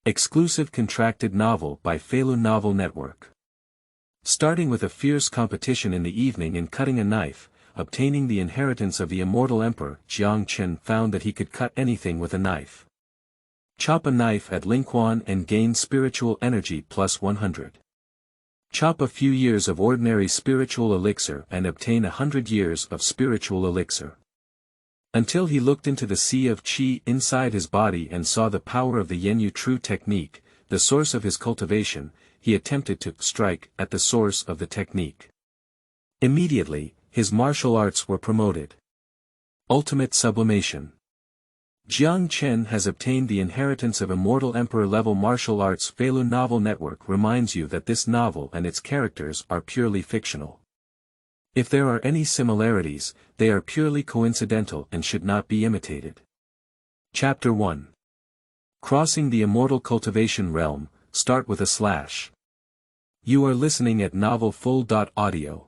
Exclusive contracted novel by Feilu Novel Network. Starting with a fierce competition in the evening in cutting a knife, obtaining the inheritance of the Immortal Emperor Jiang Chen found that he could cut anything with a knife. Chop a knife at Lingquan and gain spiritual energy plus 100. Chop a few years of ordinary spiritual elixir and obtain 100 years of spiritual elixir. Until he looked into the sea of qi inside his body and saw the power of the Yanyu True Technique, the source of his cultivation, he attempted to strike at the source of the technique. Immediately, his martial arts were promoted. Ultimate sublimation. Jiang Chen has obtained the inheritance of Immortal Emperor level martial arts. Feilu Novel Network reminds you that this novel and its characters are purely fictional. If there are any similarities, they are purely coincidental and should not be imitated. Chapter 1. Crossing the Immortal Cultivation Realm, start with a slash. You are listening at novelfull.audio.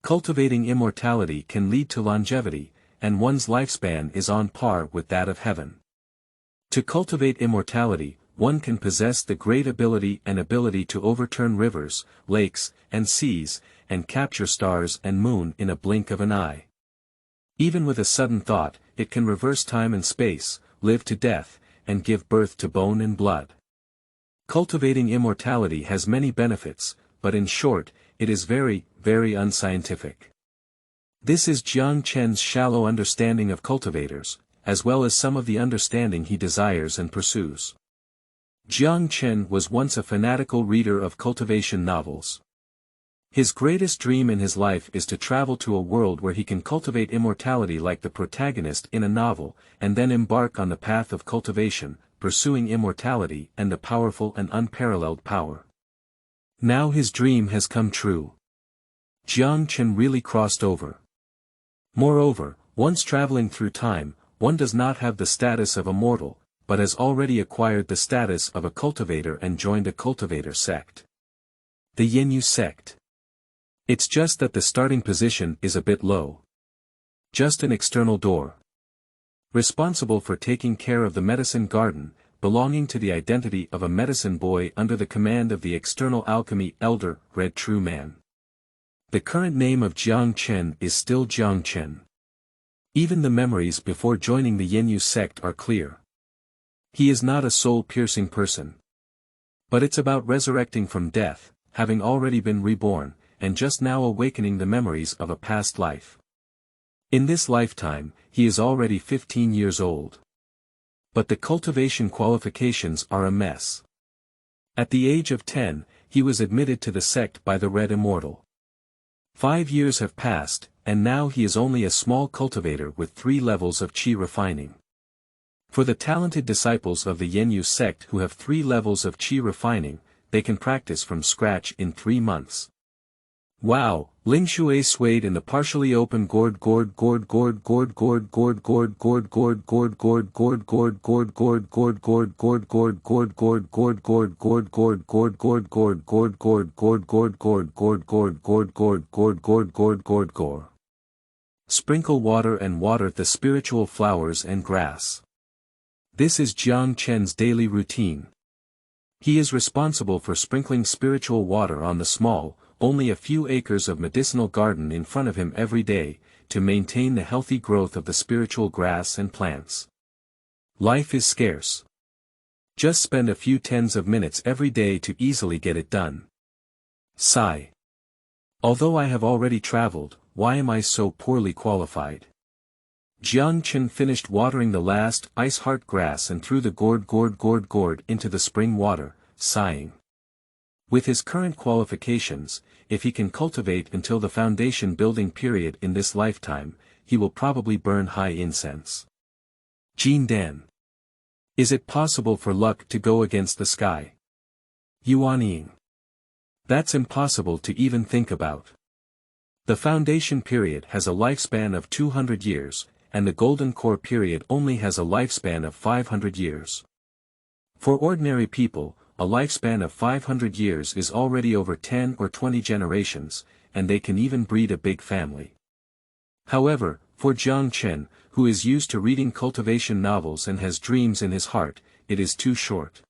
Cultivating immortality can lead to longevity, and one's lifespan is on par with that of heaven. To cultivate immortality, one can possess the great ability to overturn rivers, lakes, and seas, and capture stars and moon in a blink of an eye. Even with a sudden thought, it can reverse time and space, live to death, and give birth to bone and blood. Cultivating immortality has many benefits, but in short, it is very, very unscientific. This is Jiang Chen's shallow understanding of cultivators, as well as some of the understanding he desires and pursues. Jiang Chen was once a fanatical reader of cultivation novels. His greatest dream in his life is to travel to a world where he can cultivate immortality like the protagonist in a novel, and then embark on the path of cultivation, pursuing immortality and the powerful and unparalleled power. Now his dream has come true. Jiang Chen really crossed over. Moreover, once traveling through time, one does not have the status of a mortal, but has already acquired the status of a cultivator and joined a cultivator sect. The Yanyu sect. It's just that the starting position is a bit low. Just an external door. Responsible for taking care of the medicine garden, belonging to the identity of a medicine boy under the command of the external alchemy elder, Red True Man. The current name of Jiang Chen is still Jiang Chen. Even the memories before joining the Yanyu sect are clear. He is not a soul-piercing person. But it's about resurrecting from death, having already been reborn, and just now awakening the memories of a past life. In this lifetime, he is already 15 years old. But the cultivation qualifications are a mess. At the age of 10, he was admitted to the sect by the Red Immortal. 5 years have passed, and now he is only a small cultivator with 3 levels of qi refining. For the talented disciples of the Yanyu sect who have 3 levels of qi refining, they can practice from scratch in 3 months. Wow, Ling Shui swayed in the partially open gourd Sprinkle water and water the spiritual flowers and grass. This is Jiang Chen's daily routine. He is responsible for sprinkling spiritual water on the small, only a few acres of medicinal garden in front of him every day, to maintain the healthy growth of the spiritual grass and plants. Life is scarce. Just spend a few tens of minutes every day to easily get it done. Sigh. Although I have already traveled, why am I so poorly qualified? Jiang Chen finished watering the last ice heart grass and threw the gourd into the spring water, sighing. With his current qualifications, if he can cultivate until the foundation building period in this lifetime, he will probably burn high incense. Jin Dan. Is it possible for luck to go against the sky? Yuan Ying. That's impossible to even think about. The foundation period has a lifespan of 200 years, and the golden core period only has a lifespan of 500 years. For ordinary people, a lifespan of 500 years is already over 10 or 20 generations, and they can even breed a big family. However, for Jiang Chen, who is used to reading cultivation novels and has dreams in his heart, it is too short.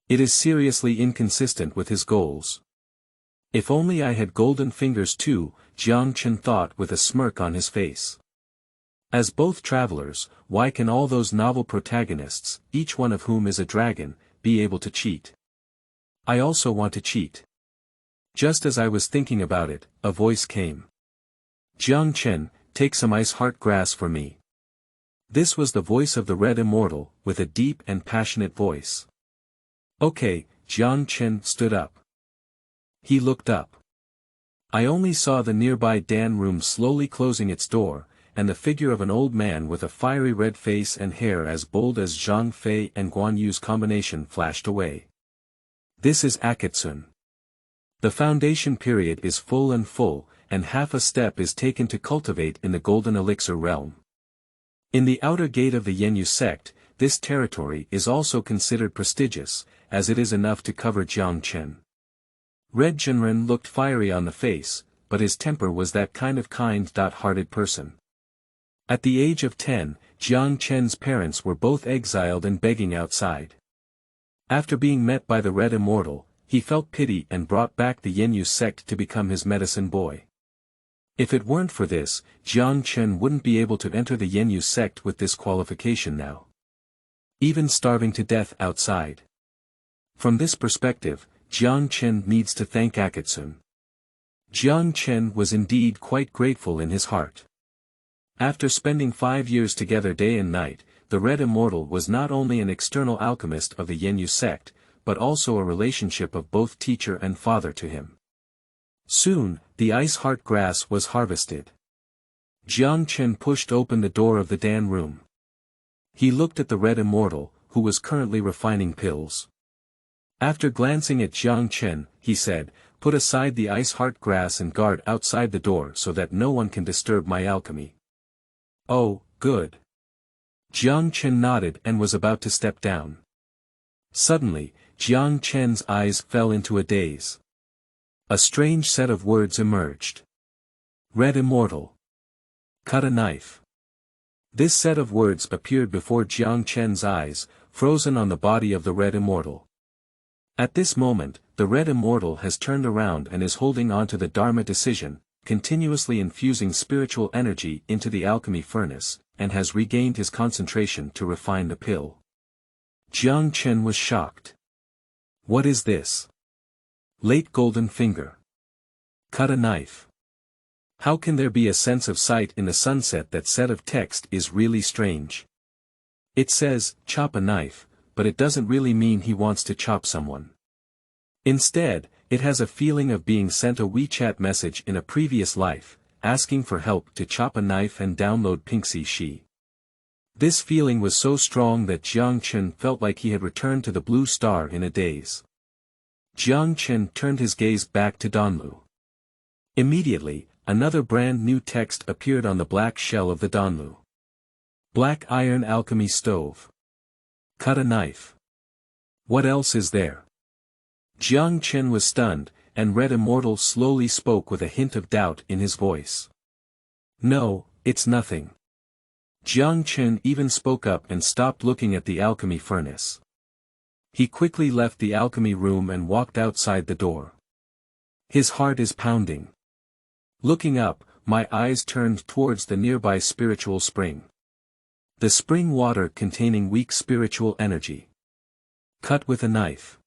It is seriously inconsistent with his goals. If only I had golden fingers too, Jiang Chen thought with a smirk on his face. As both travelers, why can all those novel protagonists, each one of whom is a dragon, be able to cheat? I also want to cheat. Just as I was thinking about it, a voice came. Jiang Chen, take some ice heart grass for me. This was the voice of the Red Immortal, with a deep and passionate voice. Okay, Jiang Chen stood up. He looked up. I only saw the nearby Dan room slowly closing its door, and the figure of an old man with a fiery red face and hair as bold as Zhang Fei and Guan Yu's combination flashed away. This is Akatsun. The foundation period is full, and half a step is taken to cultivate in the golden elixir realm. In the outer gate of the Yanyu sect, this territory is also considered prestigious, as it is enough to cover Jiang Chen. Red Jinren looked fiery on the face, but his temper was that kind-hearted person. At the age of 10, Jiang Chen's parents were both exiled and begging outside. After being met by the Red Immortal, he felt pity and brought back the Yanyu sect to become his medicine boy. If it weren't for this, Jiang Chen wouldn't be able to enter the Yanyu sect with this qualification now. Even starving to death outside. From this perspective, Jiang Chen needs to thank Akatsun. Jiang Chen was indeed quite grateful in his heart. After spending 5 years together day and night, the Red Immortal was not only an external alchemist of the Yanyu sect, but also a relationship of both teacher and father to him. Soon, the ice heart grass was harvested. Jiang Chen pushed open the door of the Dan room. He looked at the Red Immortal, who was currently refining pills. After glancing at Jiang Chen, he said, "Put aside the ice heart grass and guard outside the door so that no one can disturb my alchemy." Oh, good. Jiang Chen nodded and was about to step down. Suddenly, Jiang Chen's eyes fell into a daze. A strange set of words emerged. Red Immortal. Cut a knife. This set of words appeared before Jiang Chen's eyes, frozen on the body of the Red Immortal. At this moment, the Red Immortal has turned around and is holding on to the Dharma decision, continuously infusing spiritual energy into the alchemy furnace, and has regained his concentration to refine the pill. Jiang Chen was shocked. What is this? Late golden finger. Cut a knife. How can there be a sense of sight in the sunset? That set of text is really strange. It says, chop a knife, but it doesn't really mean he wants to chop someone. Instead, it has a feeling of being sent a WeChat message in a previous life, asking for help to chop a knife and download Pinxi Shi. This feeling was so strong that Jiang Chen felt like he had returned to the blue star in a daze. Jiang Chen turned his gaze back to Donlu. Immediately, another brand new text appeared on the black shell of the Donlu. Black iron alchemy stove. Cut a knife. What else is there? Jiang Chen was stunned, and Red Immortal slowly spoke with a hint of doubt in his voice. No, it's nothing. Jiang Chen even spoke up and stopped looking at the alchemy furnace. He quickly left the alchemy room and walked outside the door. His heart is pounding. Looking up, my eyes turned towards the nearby spiritual spring. The spring water containing weak spiritual energy. Cut with a knife.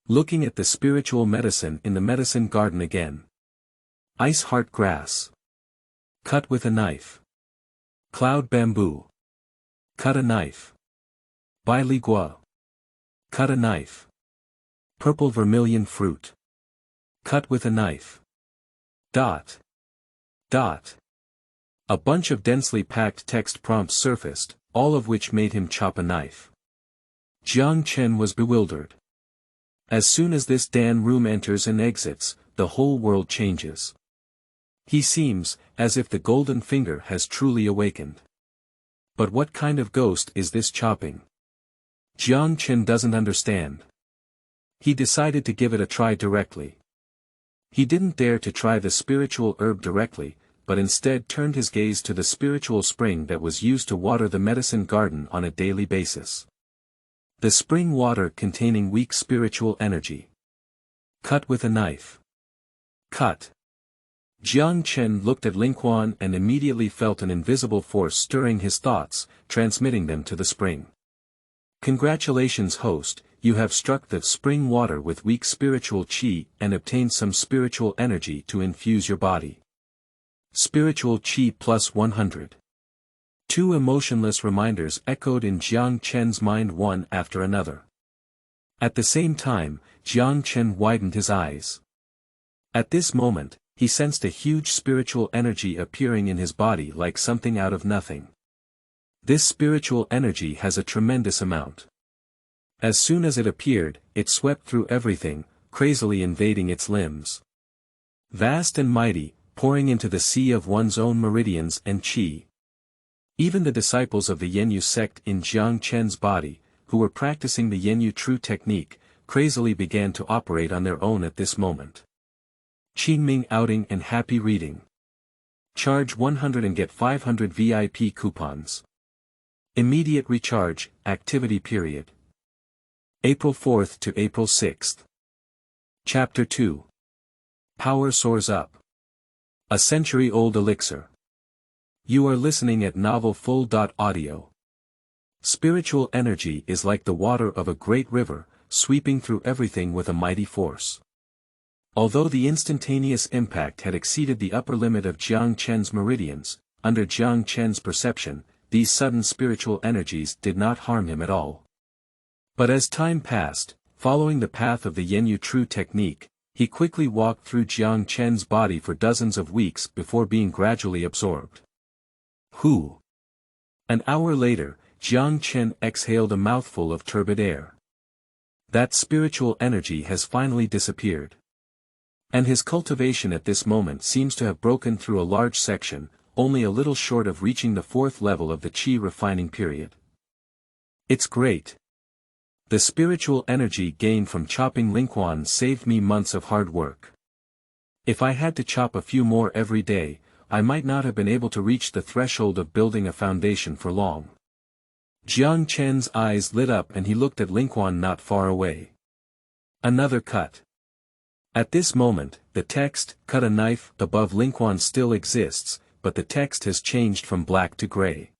Looking at the spiritual medicine in the medicine garden again. Ice heart grass. Cut with a knife. Cloud bamboo. Cut a knife. Bai Li Gua. Cut a knife. Purple vermilion fruit. Cut with a knife. Dot. Dot. A bunch of densely packed text prompts surfaced, all of which made him chop a knife. Jiang Chen was bewildered. As soon as this Dan room enters and exits, the whole world changes. He seems, as if the golden finger has truly awakened. But what kind of ghost is this chopping? Jiang Chen doesn't understand. He decided to give it a try directly. He didn't dare to try the spiritual herb directly, but instead turned his gaze to the spiritual spring that was used to water the medicine garden on a daily basis. The spring water containing weak spiritual energy. Cut with a knife. Cut. Jiang Chen looked at Lingquan and immediately felt an invisible force stirring his thoughts, transmitting them to the spring. Congratulations, host, you have struck the spring water with weak spiritual qi and obtained some spiritual energy to infuse your body. Spiritual qi plus 100. Two emotionless reminders echoed in Jiang Chen's mind one after another. At the same time, Jiang Chen widened his eyes. At this moment, he sensed a huge spiritual energy appearing in his body like something out of nothing. This spiritual energy has a tremendous amount. As soon as it appeared, it swept through everything, crazily invading its limbs. Vast and mighty, pouring into the sea of one's own meridians and qi. Even the disciples of the Yanyu sect in Jiang Chen's body, who were practicing the Yanyu True Technique, crazily began to operate on their own at this moment. Qingming outing and happy reading. Charge 100 and get 500 VIP coupons. Immediate recharge, activity period. April 4th to April 6th. Chapter 2. Power Soars Up. A century-old elixir. You are listening at novelfull.audio. Spiritual energy is like the water of a great river, sweeping through everything with a mighty force. Although the instantaneous impact had exceeded the upper limit of Jiang Chen's meridians, under Jiang Chen's perception, these sudden spiritual energies did not harm him at all. But as time passed, following the path of the Yanyu True Technique, he quickly walked through Jiang Chen's body for dozens of weeks before being gradually absorbed. An hour later, Jiang Chen exhaled a mouthful of turbid air. That spiritual energy has finally disappeared. And his cultivation at this moment seems to have broken through a large section, only a little short of reaching the fourth level of the qi refining period. It's great. The spiritual energy gained from chopping Lingquan saved me months of hard work. If I had to chop a few more every day, I might not have been able to reach the threshold of building a foundation for long. Jiang Chen's eyes lit up and he looked at Lingquan not far away. Another cut. At this moment, the text, "Cut a knife," above Lingquan still exists, but the text has changed from black to gray.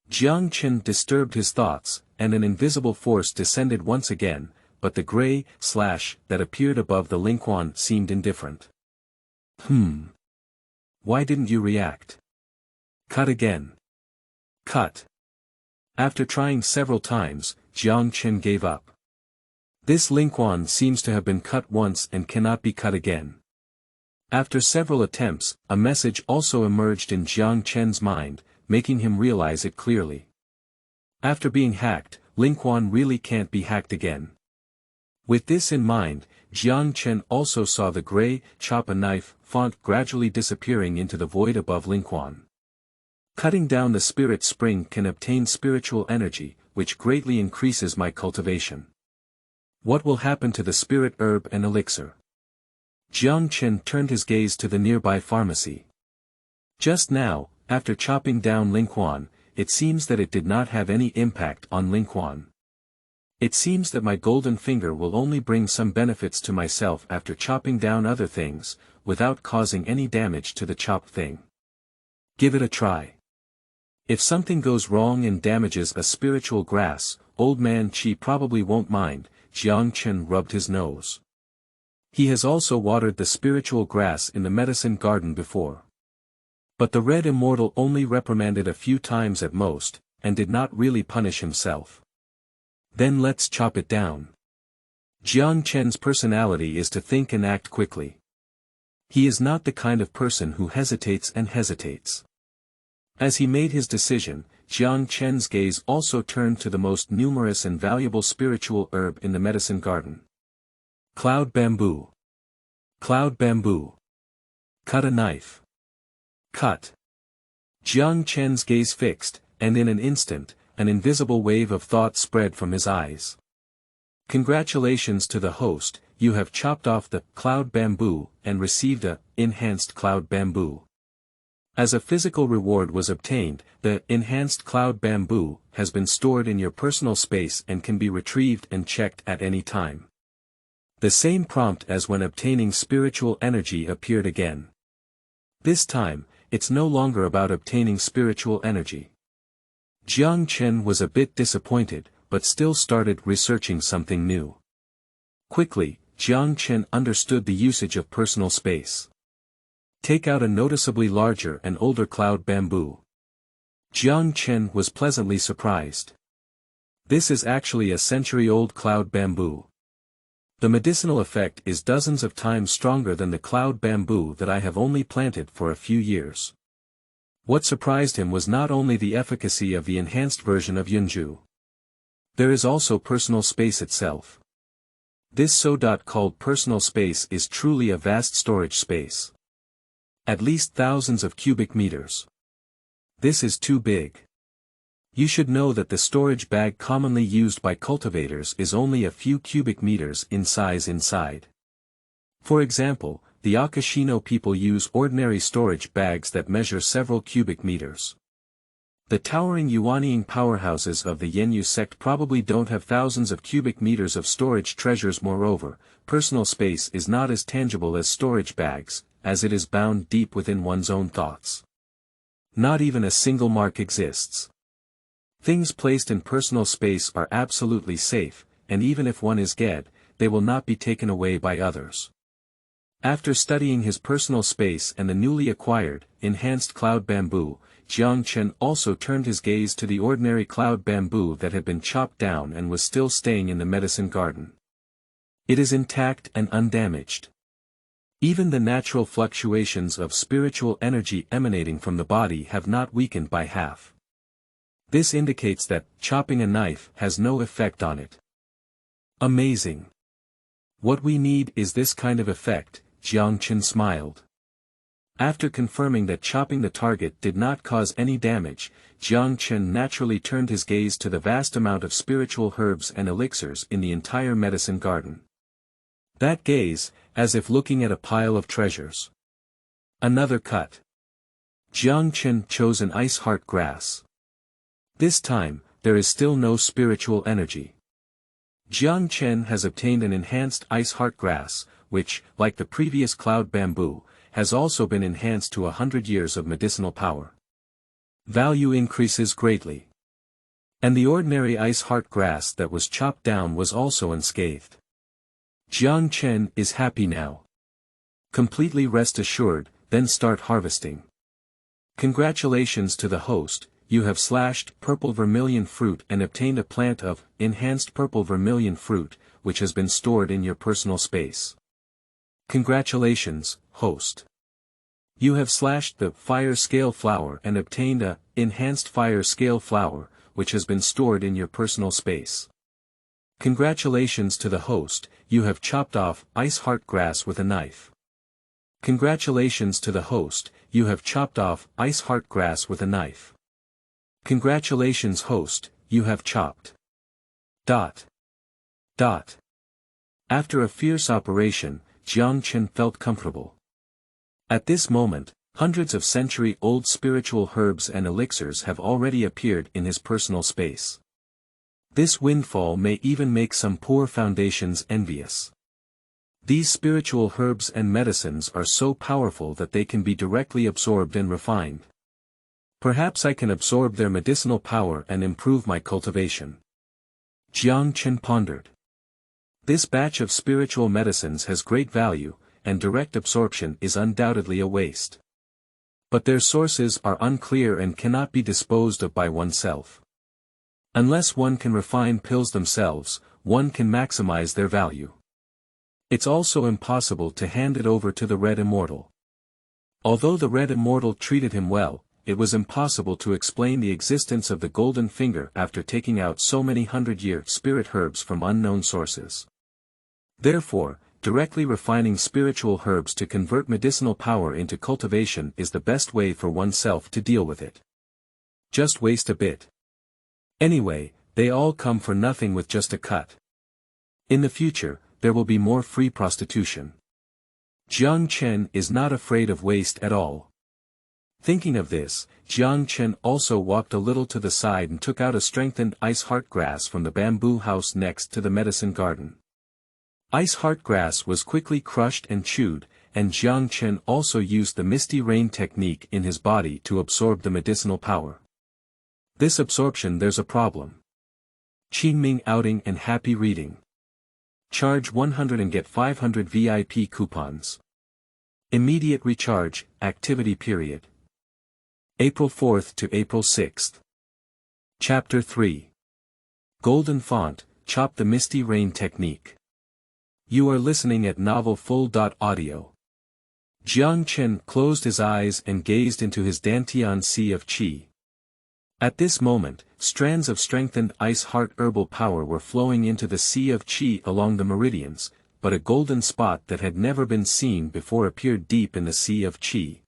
Jiang Chen disturbed his thoughts, and an invisible force descended once again, but the gray slash that appeared above the Lingquan seemed indifferent. Why didn't you react? Cut again. Cut. After trying several times, Jiang Chen gave up. This Lingquan seems to have been cut once and cannot be cut again. After several attempts, a message also emerged in Jiang Chen's mind, making him realize it clearly. After being hacked, Lingquan really can't be hacked again. With this in mind, Jiang Chen also saw the gray, "Chop a knife" font gradually disappearing into the void above Lingquan. Cutting down the spirit spring can obtain spiritual energy, which greatly increases my cultivation. What will happen to the spirit herb and elixir? Jiang Chen turned his gaze to the nearby pharmacy. Just now, after chopping down Lingquan, it seems that it did not have any impact on Lingquan. It seems that my golden finger will only bring some benefits to myself after chopping down other things, without causing any damage to the chopped thing. Give it a try. If something goes wrong and damages a spiritual grass, old man Qi probably won't mind. Jiang Chen rubbed his nose. He has also watered the spiritual grass in the medicine garden before. But the Red Immortal only reprimanded a few times at most, and did not really punish himself. Then let's chop it down. Jiang Chen's personality is to think and act quickly. He is not the kind of person who hesitates and hesitates. As he made his decision, Jiang Chen's gaze also turned to the most numerous and valuable spiritual herb in the medicine garden. Cloud bamboo. Cloud bamboo. Cut a knife. Cut. Jiang Chen's gaze fixed, and in an instant, an invisible wave of thought spread from his eyes. Congratulations to the host, you have chopped off the cloud bamboo and received a enhanced cloud bamboo. As a physical reward was obtained, the enhanced cloud bamboo has been stored in your personal space and can be retrieved and checked at any time. The same prompt as when obtaining spiritual energy appeared again. This time, it's no longer about obtaining spiritual energy. Jiang Chen was a bit disappointed, but still started researching something new. Quickly, Jiang Chen understood the usage of personal space. Take out a noticeably larger and older cloud bamboo. Jiang Chen was pleasantly surprised. This is actually a century-old cloud bamboo. The medicinal effect is dozens of times stronger than the cloud bamboo that I have only planted for a few years. What surprised him was not only the efficacy of the enhanced version of Yunju. There is also personal space itself. This so-called personal space is truly a vast storage space. At least thousands of cubic meters. This is too big. You should know that the storage bag commonly used by cultivators is only a few cubic meters in size inside. For example, the Akashino people use ordinary storage bags that measure several cubic meters. The towering Yuanying powerhouses of the Yanyu sect probably don't have thousands of cubic meters of storage treasures. Moreover, personal space is not as tangible as storage bags, as it is bound deep within one's own thoughts. Not even a single mark exists. Things placed in personal space are absolutely safe, and even if one is dead, they will not be taken away by others. After studying his personal space and the newly acquired, enhanced cloud bamboo, Jiang Chen also turned his gaze to the ordinary cloud bamboo that had been chopped down and was still staying in the medicine garden. It is intact and undamaged. Even the natural fluctuations of spiritual energy emanating from the body have not weakened by half. This indicates that chopping a knife has no effect on it. Amazing. What we need is this kind of effect, Jiang Chen smiled. After confirming that chopping the target did not cause any damage, Jiang Chen naturally turned his gaze to the vast amount of spiritual herbs and elixirs in the entire medicine garden. That gaze, as if looking at a pile of treasures. Another cut. Jiang Chen chose an ice heart grass. This time, there is still no spiritual energy. Jiang Chen has obtained an enhanced ice heart grass, which, like the previous cloud bamboo, has also been enhanced to 100 years of medicinal power. Value increases greatly. And the ordinary ice heart grass that was chopped down was also unscathed. Jiang Chen is happy now. Completely rest assured, then start harvesting. Congratulations to the host, you have slashed purple vermilion fruit and obtained a plant of enhanced purple vermilion fruit, which has been stored in your personal space. Congratulations, host. You have slashed the fire scale flower and obtained a enhanced fire scale flower, which has been stored in your personal space. Congratulations to the host, you have chopped off ice heart grass with a knife. Congratulations to the host, you have chopped off ice heart grass with a knife. Congratulations host, you have chopped. ... After a fierce operation, Jiang Chen felt comfortable. At this moment, hundreds of century-old spiritual herbs and elixirs have already appeared in his personal space. This windfall may even make some poor foundations envious. These spiritual herbs and medicines are so powerful that they can be directly absorbed and refined. Perhaps I can absorb their medicinal power and improve my cultivation. Jiang Chen pondered. This batch of spiritual medicines has great value, and direct absorption is undoubtedly a waste. But their sources are unclear and cannot be disposed of by oneself. Unless one can refine pills themselves, one can maximize their value. It's also impossible to hand it over to the Red Immortal. Although the Red Immortal treated him well, it was impossible to explain the existence of the golden finger after taking out so many hundred-year spirit herbs from unknown sources. Therefore, directly refining spiritual herbs to convert medicinal power into cultivation is the best way for oneself to deal with it. Just waste a bit. Anyway, they all come for nothing with just a cut. In the future, there will be more free prostitution. Jiang Chen is not afraid of waste at all. Thinking of this, Jiang Chen also walked a little to the side and took out a strengthened ice heart grass from the bamboo house next to the medicine garden. Ice heart grass was quickly crushed and chewed, and Jiang Chen also used the Misty rain technique in his body to absorb the medicinal power. This absorption, there's a problem. Qingming outing and happy reading. Charge 100 and get 500 VIP coupons. Immediate recharge, activity period. April 4th to April 6th. Chapter 3. Golden Font, Chop the Misty Rain Technique. You are listening at novelfull.audio. Jiang Chen closed his eyes and gazed into his Dantian Sea of Qi. At this moment, strands of strengthened ice heart herbal power were flowing into the Sea of Qi along the meridians, but a golden spot that had never been seen before appeared deep in the Sea of Qi.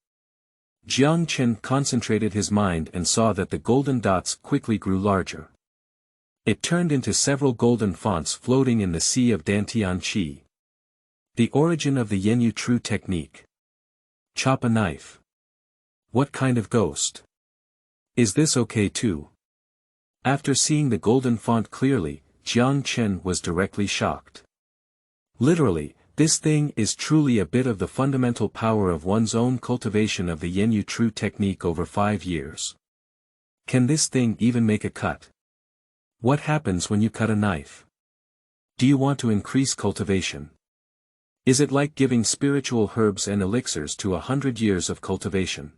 Jiang Chen concentrated his mind and saw that the golden dots quickly grew larger. It turned into several golden fonts floating in the sea of Dantian Qi. The origin of the Yanyu True Technique. Chop a knife. What kind of ghost? Is this okay too? After seeing the golden font clearly, Jiang Chen was directly shocked. Literally, this thing is truly a bit of the fundamental power of one's own cultivation of the Yanyu True Technique over 5 years. Can this thing even make a cut? What happens when you cut a knife? Do you want to increase cultivation? Is it like giving spiritual herbs and elixirs to 100 years of cultivation?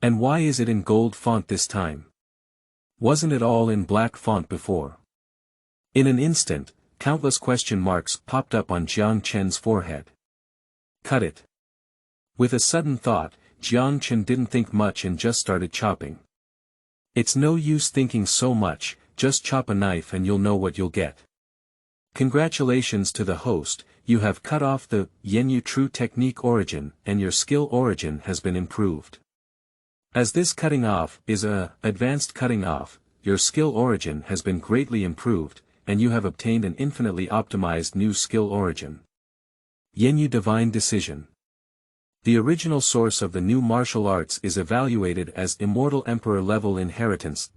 And why is it in gold font this time? Wasn't it all in black font before? In an instant, countless question marks popped up on Jiang Chen's forehead. Cut it. With a sudden thought, Jiang Chen didn't think much and just started chopping. It's no use thinking so much, just chop a knife and you'll know what you'll get. Congratulations to the host, you have cut off the Yanyu True Technique origin and your skill origin has been improved. As this cutting off is advanced cutting off, your skill origin has been greatly improved, and you have obtained an infinitely optimized new skill origin. Yanyu Divine Decision. The original source of the new martial arts is evaluated as Immortal Emperor level inheritance.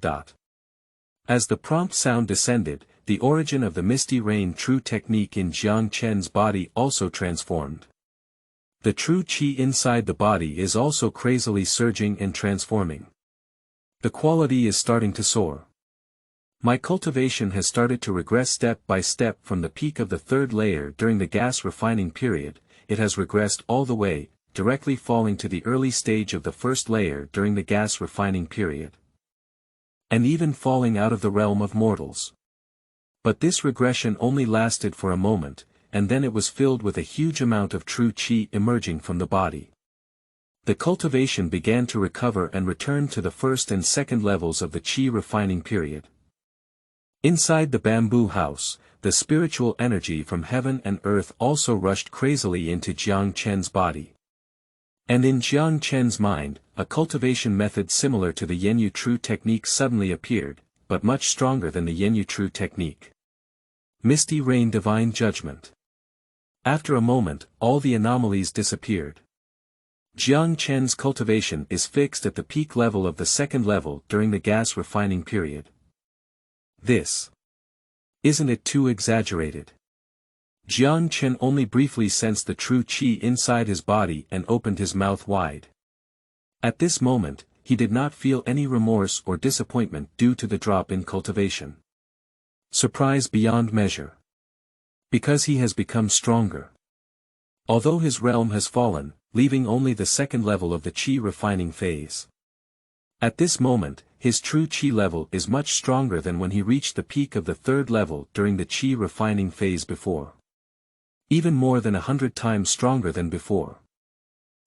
As the prompt sound descended, the origin of the Misty Rain True Technique in Jiang Chen's body also transformed. The true qi inside the body is also crazily surging and transforming. The quality is starting to soar. My cultivation has started to regress step by step from the peak of the third layer during the gas refining period, it has regressed all the way, directly falling to the early stage of the first layer during the gas refining period. And even falling out of the realm of mortals. But this regression only lasted for a moment, and then it was filled with a huge amount of true qi emerging from the body. The cultivation began to recover and return to the first and second levels of the qi refining period. Inside the bamboo house, the spiritual energy from heaven and earth also rushed crazily into Jiang Chen's body. And in Jiang Chen's mind, a cultivation method similar to the Yanyu True Technique suddenly appeared, but much stronger than the Yanyu True Technique. Misty Rain Divine Judgment. After a moment, all the anomalies disappeared. Jiang Chen's cultivation is fixed at the peak level of the second level during the gas refining period. This. Isn't it too exaggerated? Jiang Chen only briefly sensed the true qi inside his body and opened his mouth wide. At this moment, he did not feel any remorse or disappointment due to the drop in cultivation. Surprise beyond measure. Because he has become stronger. Although his realm has fallen, leaving only the second level of the qi refining phase. At this moment, his true qi level is much stronger than when he reached the peak of the third level during the qi refining phase before. Even more than 100 times stronger than before.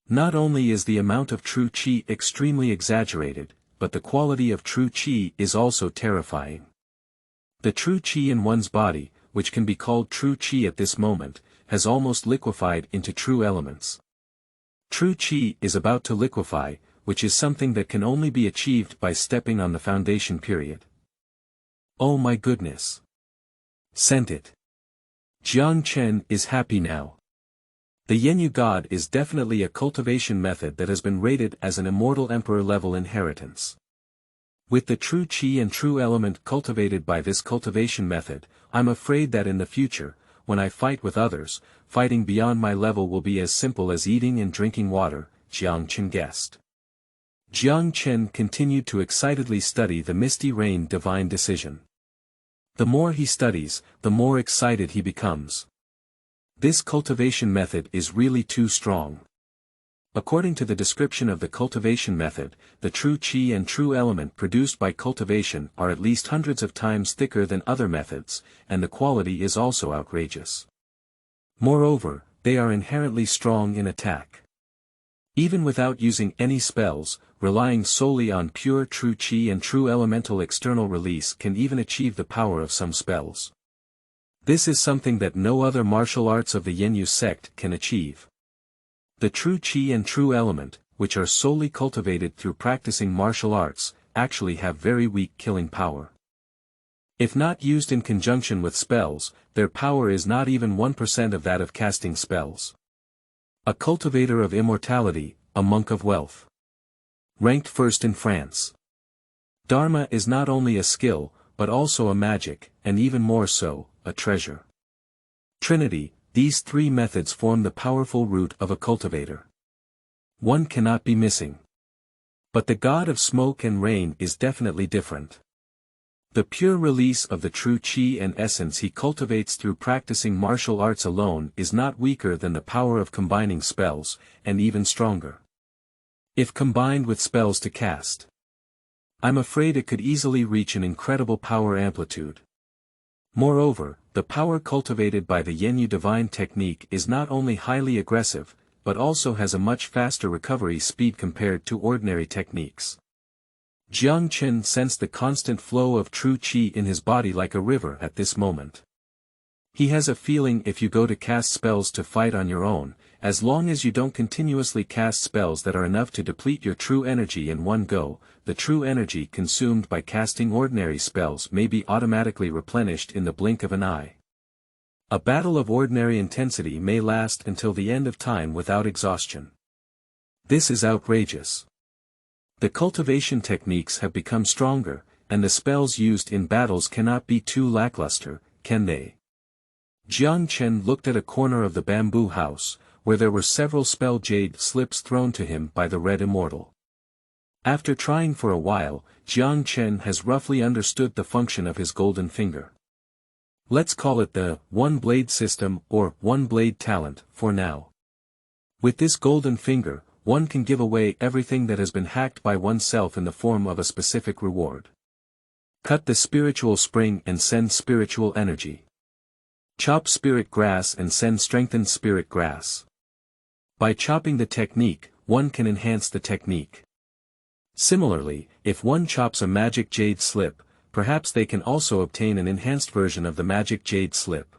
Not only is the amount of true qi extremely exaggerated, but the quality of true qi is also terrifying. The true qi in one's body, which can be called true qi at this moment, has almost liquefied into true elements. True qi is about to liquefy, which is something that can only be achieved by stepping on the foundation period. Oh my goodness. Sent it. Jiang Chen is happy now. The Yanyu God is definitely a cultivation method that has been rated as an Immortal Emperor level inheritance. With the true Qi and true element cultivated by this cultivation method, I'm afraid that in the future, when I fight with others, fighting beyond my level will be as simple as eating and drinking water, Jiang Chen guessed. Jiang Chen continued to excitedly study the Misty Rain divine decision. The more he studies, the more excited he becomes. This cultivation method is really too strong. According to the description of the cultivation method, the true Qi and true element produced by cultivation are at least hundreds of times thicker than other methods, and the quality is also outrageous. Moreover, they are inherently strong in attack. Even without using any spells, relying solely on pure true Qi and true elemental external release can even achieve the power of some spells. This is something that no other martial arts of the Yanyu sect can achieve. The true Qi and true element, which are solely cultivated through practicing martial arts, actually have very weak killing power. If not used in conjunction with spells, their power is not even 1% of that of casting spells. A cultivator of immortality, a monk of wealth. Ranked first in France. Dharma is not only a skill, but also a magic, and even more so, a treasure. Trinity, these three methods form the powerful root of a cultivator. One cannot be missing. But the god of smoke and rain is definitely different. The pure release of the true Qi and essence he cultivates through practicing martial arts alone is not weaker than the power of combining spells, and even stronger. If combined with spells to cast, I'm afraid it could easily reach an incredible power amplitude. Moreover, the power cultivated by the Yanyu divine technique is not only highly aggressive, but also has a much faster recovery speed compared to ordinary techniques. Jiang Chen sensed the constant flow of true Qi in his body like a river at this moment. He has a feeling if you go to cast spells to fight on your own, as long as you don't continuously cast spells that are enough to deplete your true energy in one go, the true energy consumed by casting ordinary spells may be automatically replenished in the blink of an eye. A battle of ordinary intensity may last until the end of time without exhaustion. This is outrageous. The cultivation techniques have become stronger, and the spells used in battles cannot be too lackluster, can they? Jiang Chen looked at a corner of the bamboo house, where there were several spell jade slips thrown to him by the Red Immortal. After trying for a while, Jiang Chen has roughly understood the function of his golden finger. Let's call it the one-blade system or one-blade talent, for now. With this golden finger, one can give away everything that has been hacked by oneself in the form of a specific reward. Cut the spiritual spring and send spiritual energy. Chop spirit grass and send strengthened spirit grass. By chopping the technique, one can enhance the technique. Similarly, if one chops a magic jade slip, perhaps they can also obtain an enhanced version of the magic jade slip.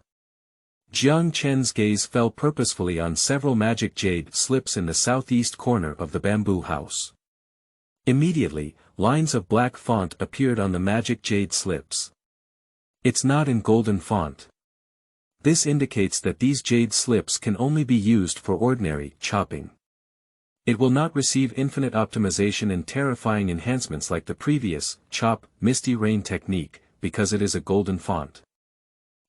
Jiang Chen's gaze fell purposefully on several magic jade slips in the southeast corner of the bamboo house. Immediately, lines of black font appeared on the magic jade slips. It's not in golden font. This indicates that these jade slips can only be used for ordinary chopping. It will not receive infinite optimization and terrifying enhancements like the previous chop Misty Rain technique, because it is a golden font.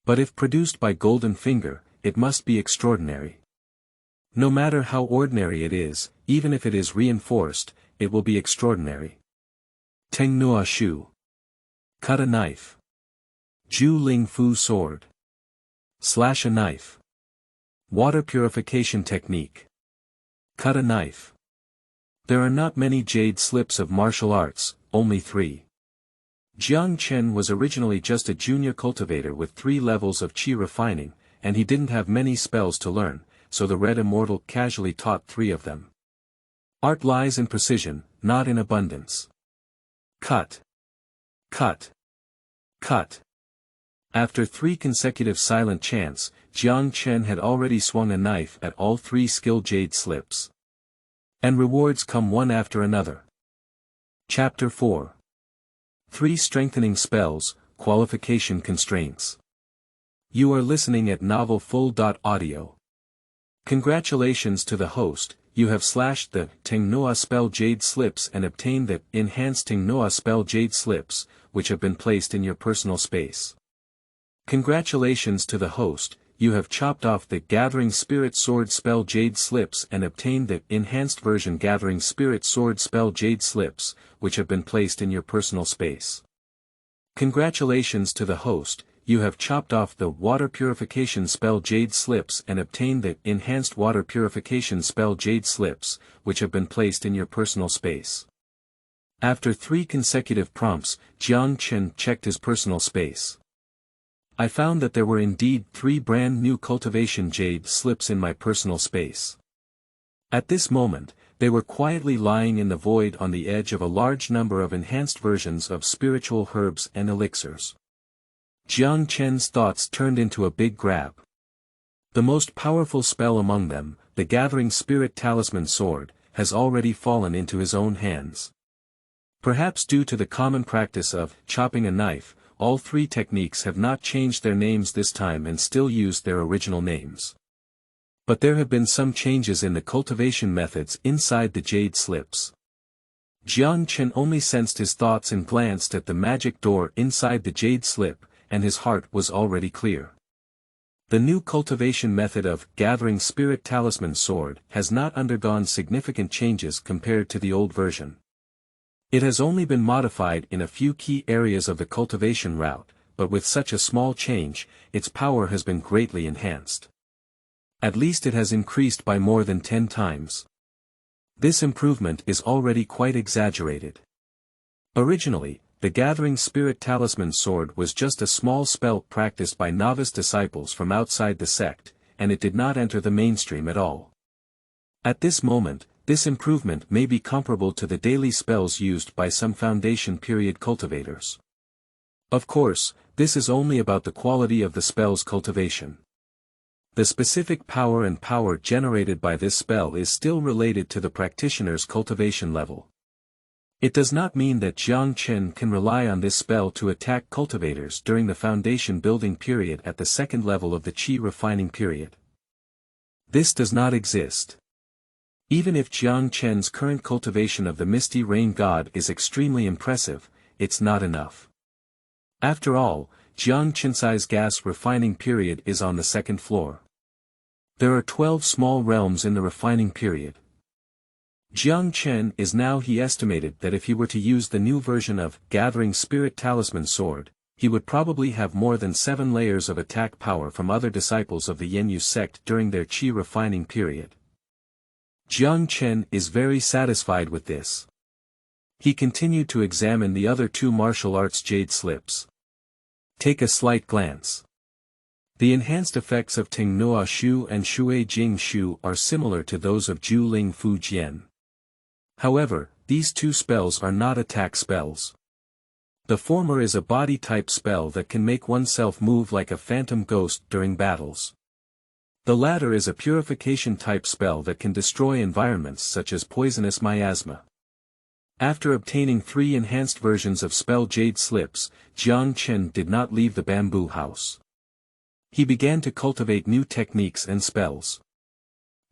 But if produced by golden finger, it must be extraordinary. No matter how ordinary it is, even if it is reinforced, it will be extraordinary. Teng Nua Shu. Cut a knife. Ju Ling Fu sword. Slash a knife. Water purification technique. Cut a knife. There are not many jade slips of martial arts, only 3. Jiang Chen was originally just a junior cultivator with 3 levels of qi refining, and he didn't have many spells to learn, so the Red Immortal casually taught 3 of them. Art lies in precision, not in abundance. Cut. Cut. Cut. After 3 consecutive silent chants, Jiang Chen had already swung a knife at all 3 skill jade slips. And rewards come one after another. Chapter 4. 3 Strengthening Spells, Qualification Constraints. You are listening at novelfull.audio. Congratulations to the host, you have slashed the Tingnoa spell Jade Slips and obtained the enhanced Tingnoa spell Jade Slips, which have been placed in your personal space. Congratulations to the host, you have chopped off the Gathering Spirit Sword spell Jade Slips and obtained the enhanced version Gathering Spirit Sword spell Jade Slips, which have been placed in your personal space. Congratulations to the host, you have chopped off the Water Purification spell Jade Slips and obtained the enhanced Water Purification spell Jade Slips, which have been placed in your personal space. After 3 consecutive prompts, Jiang Chen checked his personal space. I found that there were indeed 3 brand new Cultivation Jade Slips in my personal space. At this moment, they were quietly lying in the void on the edge of a large number of enhanced versions of spiritual herbs and elixirs. Jiang Chen's thoughts turned into a big grab. The most powerful spell among them, the Gathering Spirit Talisman Sword, has already fallen into his own hands. Perhaps due to the common practice of chopping a knife, all 3 techniques have not changed their names this time and still use their original names. But there have been some changes in the cultivation methods inside the Jade Slips. Jiang Chen only sensed his thoughts and glanced at the magic door inside the Jade Slip, and his heart was already clear. The new cultivation method of Gathering Spirit Talisman Sword has not undergone significant changes compared to the old version. It has only been modified in a few key areas of the cultivation route, but with such a small change, its power has been greatly enhanced. At least it has increased by more than 10 times. This improvement is already quite exaggerated. Originally, the Gathering Spirit Talisman Sword was just a small spell practiced by novice disciples from outside the sect, and it did not enter the mainstream at all. At this moment, this improvement may be comparable to the daily spells used by some Foundation period cultivators. Of course, this is only about the quality of the spell's cultivation. The specific power and power generated by this spell is still related to the practitioner's cultivation level. It does not mean that Jiang Chen can rely on this spell to attack cultivators during the Foundation building period at the 2nd level of the Qi refining period. This does not exist. Even if Jiang Chen's current cultivation of the Misty Rain God is extremely impressive, it's not enough. After all, Jiang Chen's gas refining period is on the 2nd floor. There are 12 small realms in the refining period. Jiang Chen is now he estimated that if he were to use the new version of Gathering Spirit Talisman Sword, he would probably have more than 7 layers of attack power from other disciples of the Yanyu sect during their Qi refining period. Jiang Chen is very satisfied with this. He continued to examine the other 2 martial arts Jade Slips. Take a slight glance. The enhanced effects of Ting Noa Shu and Shui Jing Shu are similar to those of Ju Ling Fu Jian. However, these 2 spells are not attack spells. The former is a body-type spell that can make oneself move like a phantom ghost during battles. The latter is a purification-type spell that can destroy environments such as poisonous miasma. After obtaining 3 enhanced versions of spell Jade Slips, Jiang Chen did not leave the bamboo house. He began to cultivate new techniques and spells.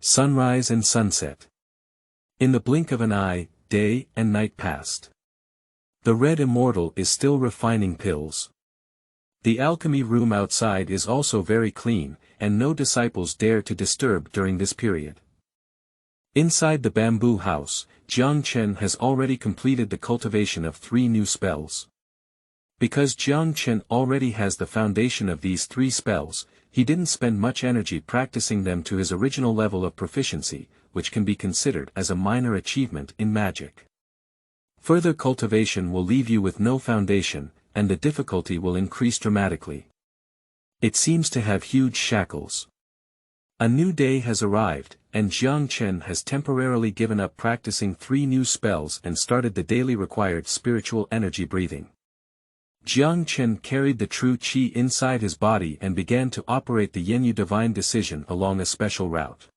Sunrise and sunset. In the blink of an eye, day and night passed. The Red Immortal is still refining pills. The alchemy room outside is also very clean, and no disciples dare to disturb during this period. Inside the bamboo house, Jiang Chen has already completed the cultivation of 3 new spells. Because Jiang Chen already has the foundation of these 3 spells, he didn't spend much energy practicing them to his original level of proficiency, which can be considered as a minor achievement in magic. Further cultivation will leave you with no foundation, and the difficulty will increase dramatically. It seems to have huge shackles. A new day has arrived, and Jiang Chen has temporarily given up practicing 3 new spells and started the daily required spiritual energy breathing. Jiang Chen carried the true Qi inside his body and began to operate the Yanyu Divine Decision along a special route.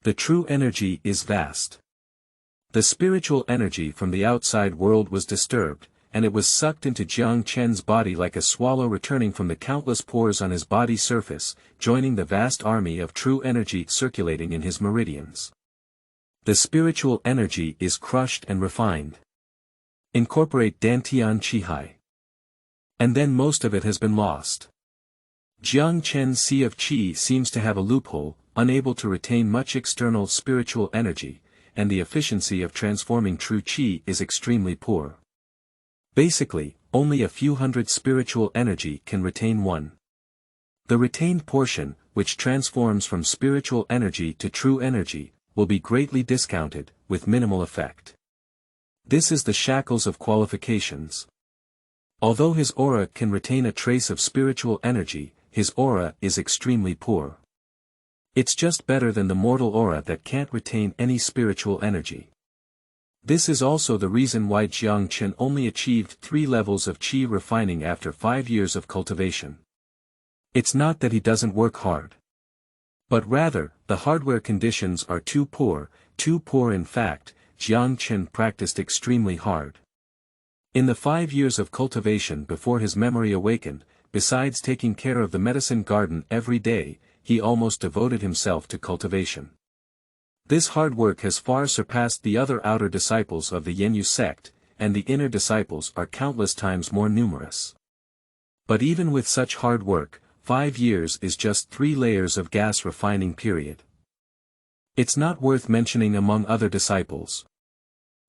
The true energy is vast. The spiritual energy from the outside world was disturbed, and it was sucked into Jiang Chen's body like a swallow returning from the countless pores on his body surface, joining the vast army of true energy circulating in his meridians. The spiritual energy is crushed and refined. Incorporate Dantian Qihai. And then most of it has been lost. Jiang Chen's sea of qi seems to have a loophole, unable to retain much external spiritual energy, and the efficiency of transforming true qi is extremely poor. Basically, only a few hundred spiritual energy can retain one. The retained portion, which transforms from spiritual energy to true energy, will be greatly discounted, with minimal effect. This is the shackles of qualifications. Although his aura can retain a trace of spiritual energy, his aura is extremely poor. It's just better than the mortal aura that can't retain any spiritual energy. This is also the reason why Jiang Chen only achieved 3 levels of qi refining after 5 years of cultivation. It's not that he doesn't work hard. But rather, the hardware conditions are too poor in fact. Jiang Chen practiced extremely hard. In the 5 years of cultivation before his memory awakened, besides taking care of the medicine garden every day, he almost devoted himself to cultivation. This hard work has far surpassed the other outer disciples of the Yanyu sect, and the inner disciples are countless times more numerous. But even with such hard work, 5 years is just 3 layers of gas refining period. It's not worth mentioning among other disciples.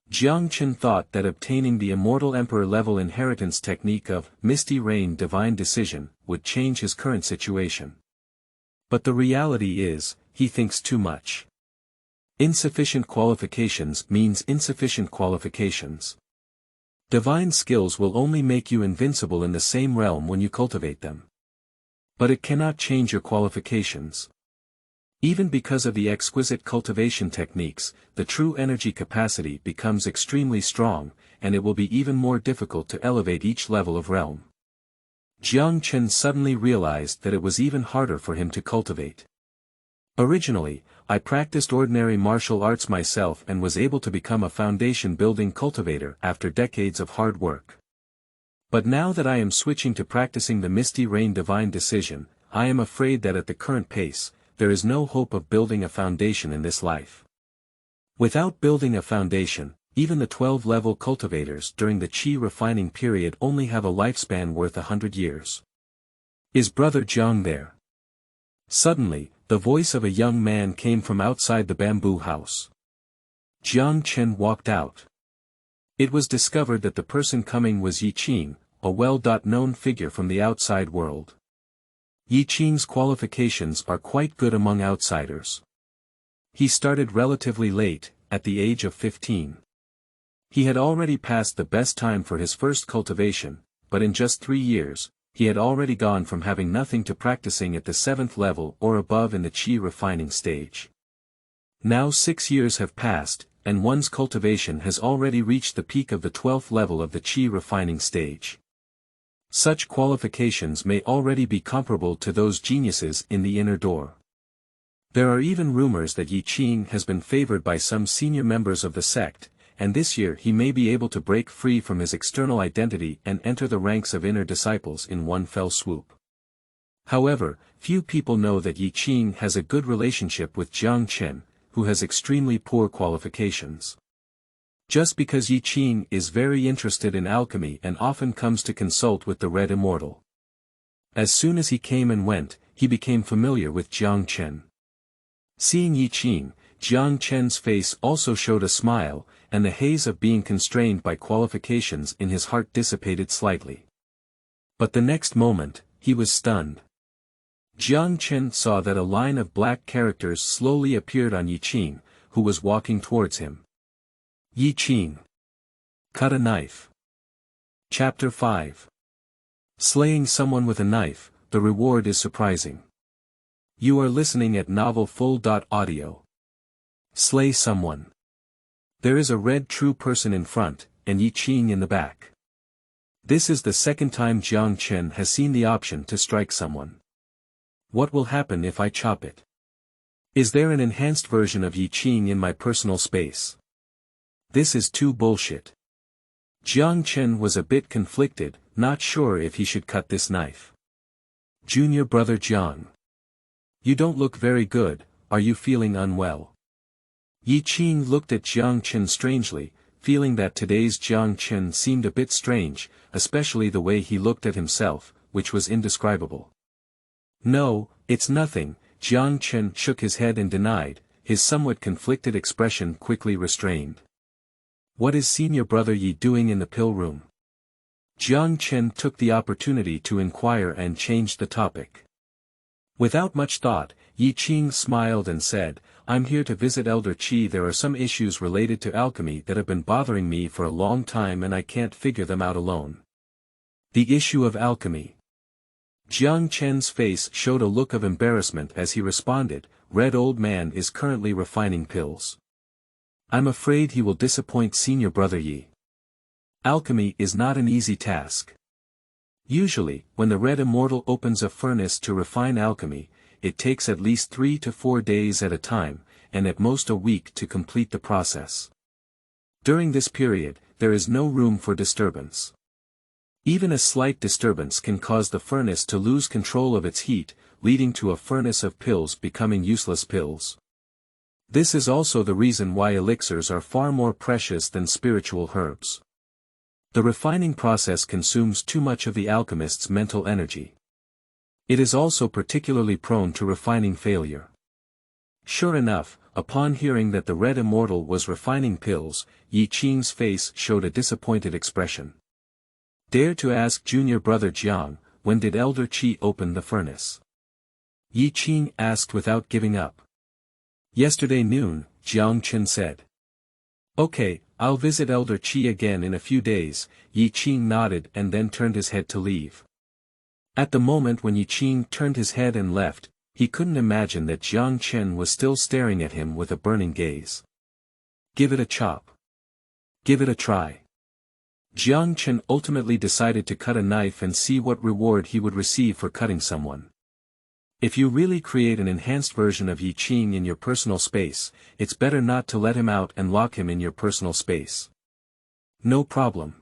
Jiang Chen thought that obtaining the Immortal Emperor level inheritance technique of Misty Rain Divine Decision would change his current situation. But the reality is, he thinks too much. Insufficient qualifications means insufficient qualifications. Divine skills will only make you invincible in the same realm when you cultivate them. But it cannot change your qualifications. Even because of the exquisite cultivation techniques, the true energy capacity becomes extremely strong, and it will be even more difficult to elevate each level of realm. Jiang Chen suddenly realized that it was even harder for him to cultivate. Originally, I practiced ordinary martial arts myself and was able to become a foundation-building cultivator after decades of hard work. But now that I am switching to practicing the Misty Rain Divine Decision, I am afraid that at the current pace, there is no hope of building a foundation in this life. Without building a foundation, even the 12-level cultivators during the qi refining period only have a lifespan worth 100 years. Is Brother Jiang there? Suddenly, the voice of a young man came from outside the bamboo house. Jiang Chen walked out. It was discovered that the person coming was Yi Qing, a well-known figure from the outside world. Yi Qing's qualifications are quite good among outsiders. He started relatively late, at the age of 15. He had already passed the best time for his first cultivation, but in just 3 years, he had already gone from having nothing to practicing at the 7th level or above in the qi refining stage. Now 6 years have passed, and one's cultivation has already reached the peak of the 12th level of the qi refining stage. Such qualifications may already be comparable to those geniuses in the inner door. There are even rumors that Yi Qing has been favored by some senior members of the sect, and this year he may be able to break free from his external identity and enter the ranks of inner disciples in one fell swoop. However, few people know that Yi Qing has a good relationship with Jiang Chen, who has extremely poor qualifications. Just because Yi Qing is very interested in alchemy and often comes to consult with the Red Immortal. As soon as he came and went, he became familiar with Jiang Chen. Seeing Yi Qing, Jiang Chen's face also showed a smile, and the haze of being constrained by qualifications in his heart dissipated slightly. But the next moment, he was stunned. Jiang Chen saw that a line of black characters slowly appeared on Yi Qing, who was walking towards him. Yi Qing. Cut a knife. Chapter 5. Slaying someone with a knife, the reward is surprising. You are listening at novelfull.audio. Slay someone. There is a red true person in front, and Yi Qing in the back. This is the second time Jiang Chen has seen the option to strike someone. What will happen if I chop it? Is there an enhanced version of Yi Qing in my personal space? This is too bullshit. Jiang Chen was a bit conflicted, not sure if he should cut this knife. Junior brother Jiang. You don't look very good, are you feeling unwell? Yi Qing looked at Jiang Chen strangely, feeling that today's Jiang Chen seemed a bit strange, especially the way he looked at himself, which was indescribable. No, it's nothing, Jiang Chen shook his head and denied, his somewhat conflicted expression quickly restrained. What is senior brother Yi doing in the pill room? Jiang Chen took the opportunity to inquire and changed the topic. Without much thought, Yi Qing smiled and said, I'm here to visit Elder Qi. There are some issues related to alchemy that have been bothering me for a long time and I can't figure them out alone. The issue of alchemy. Jiang Chen's face showed a look of embarrassment as he responded, Red Old Man is currently refining pills. I'm afraid he will disappoint senior brother Yi. Alchemy is not an easy task. Usually, when the Red Immortal opens a furnace to refine alchemy, it takes at least 3 to 4 days at a time, and at most a week to complete the process. During this period, there is no room for disturbance. Even a slight disturbance can cause the furnace to lose control of its heat, leading to a furnace of pills becoming useless pills. This is also the reason why elixirs are far more precious than spiritual herbs. The refining process consumes too much of the alchemist's mental energy. It is also particularly prone to refining failure. Sure enough, upon hearing that the Red Immortal was refining pills, Yi Qing's face showed a disappointed expression. Dare to ask junior brother Jiang, when did Elder Qi open the furnace? Yi Qing asked without giving up. Yesterday noon, Jiang Chen said. Okay, I'll visit Elder Qi again in a few days. Yi Qing nodded and then turned his head to leave. At the moment when Yi Qing turned his head and left, he couldn't imagine that Jiang Chen was still staring at him with a burning gaze. Give it a chop. Give it a try. Jiang Chen ultimately decided to cut a knife and see what reward he would receive for cutting someone. If you really create an enhanced version of Yi Qing in your personal space, it's better not to let him out and lock him in your personal space. No problem.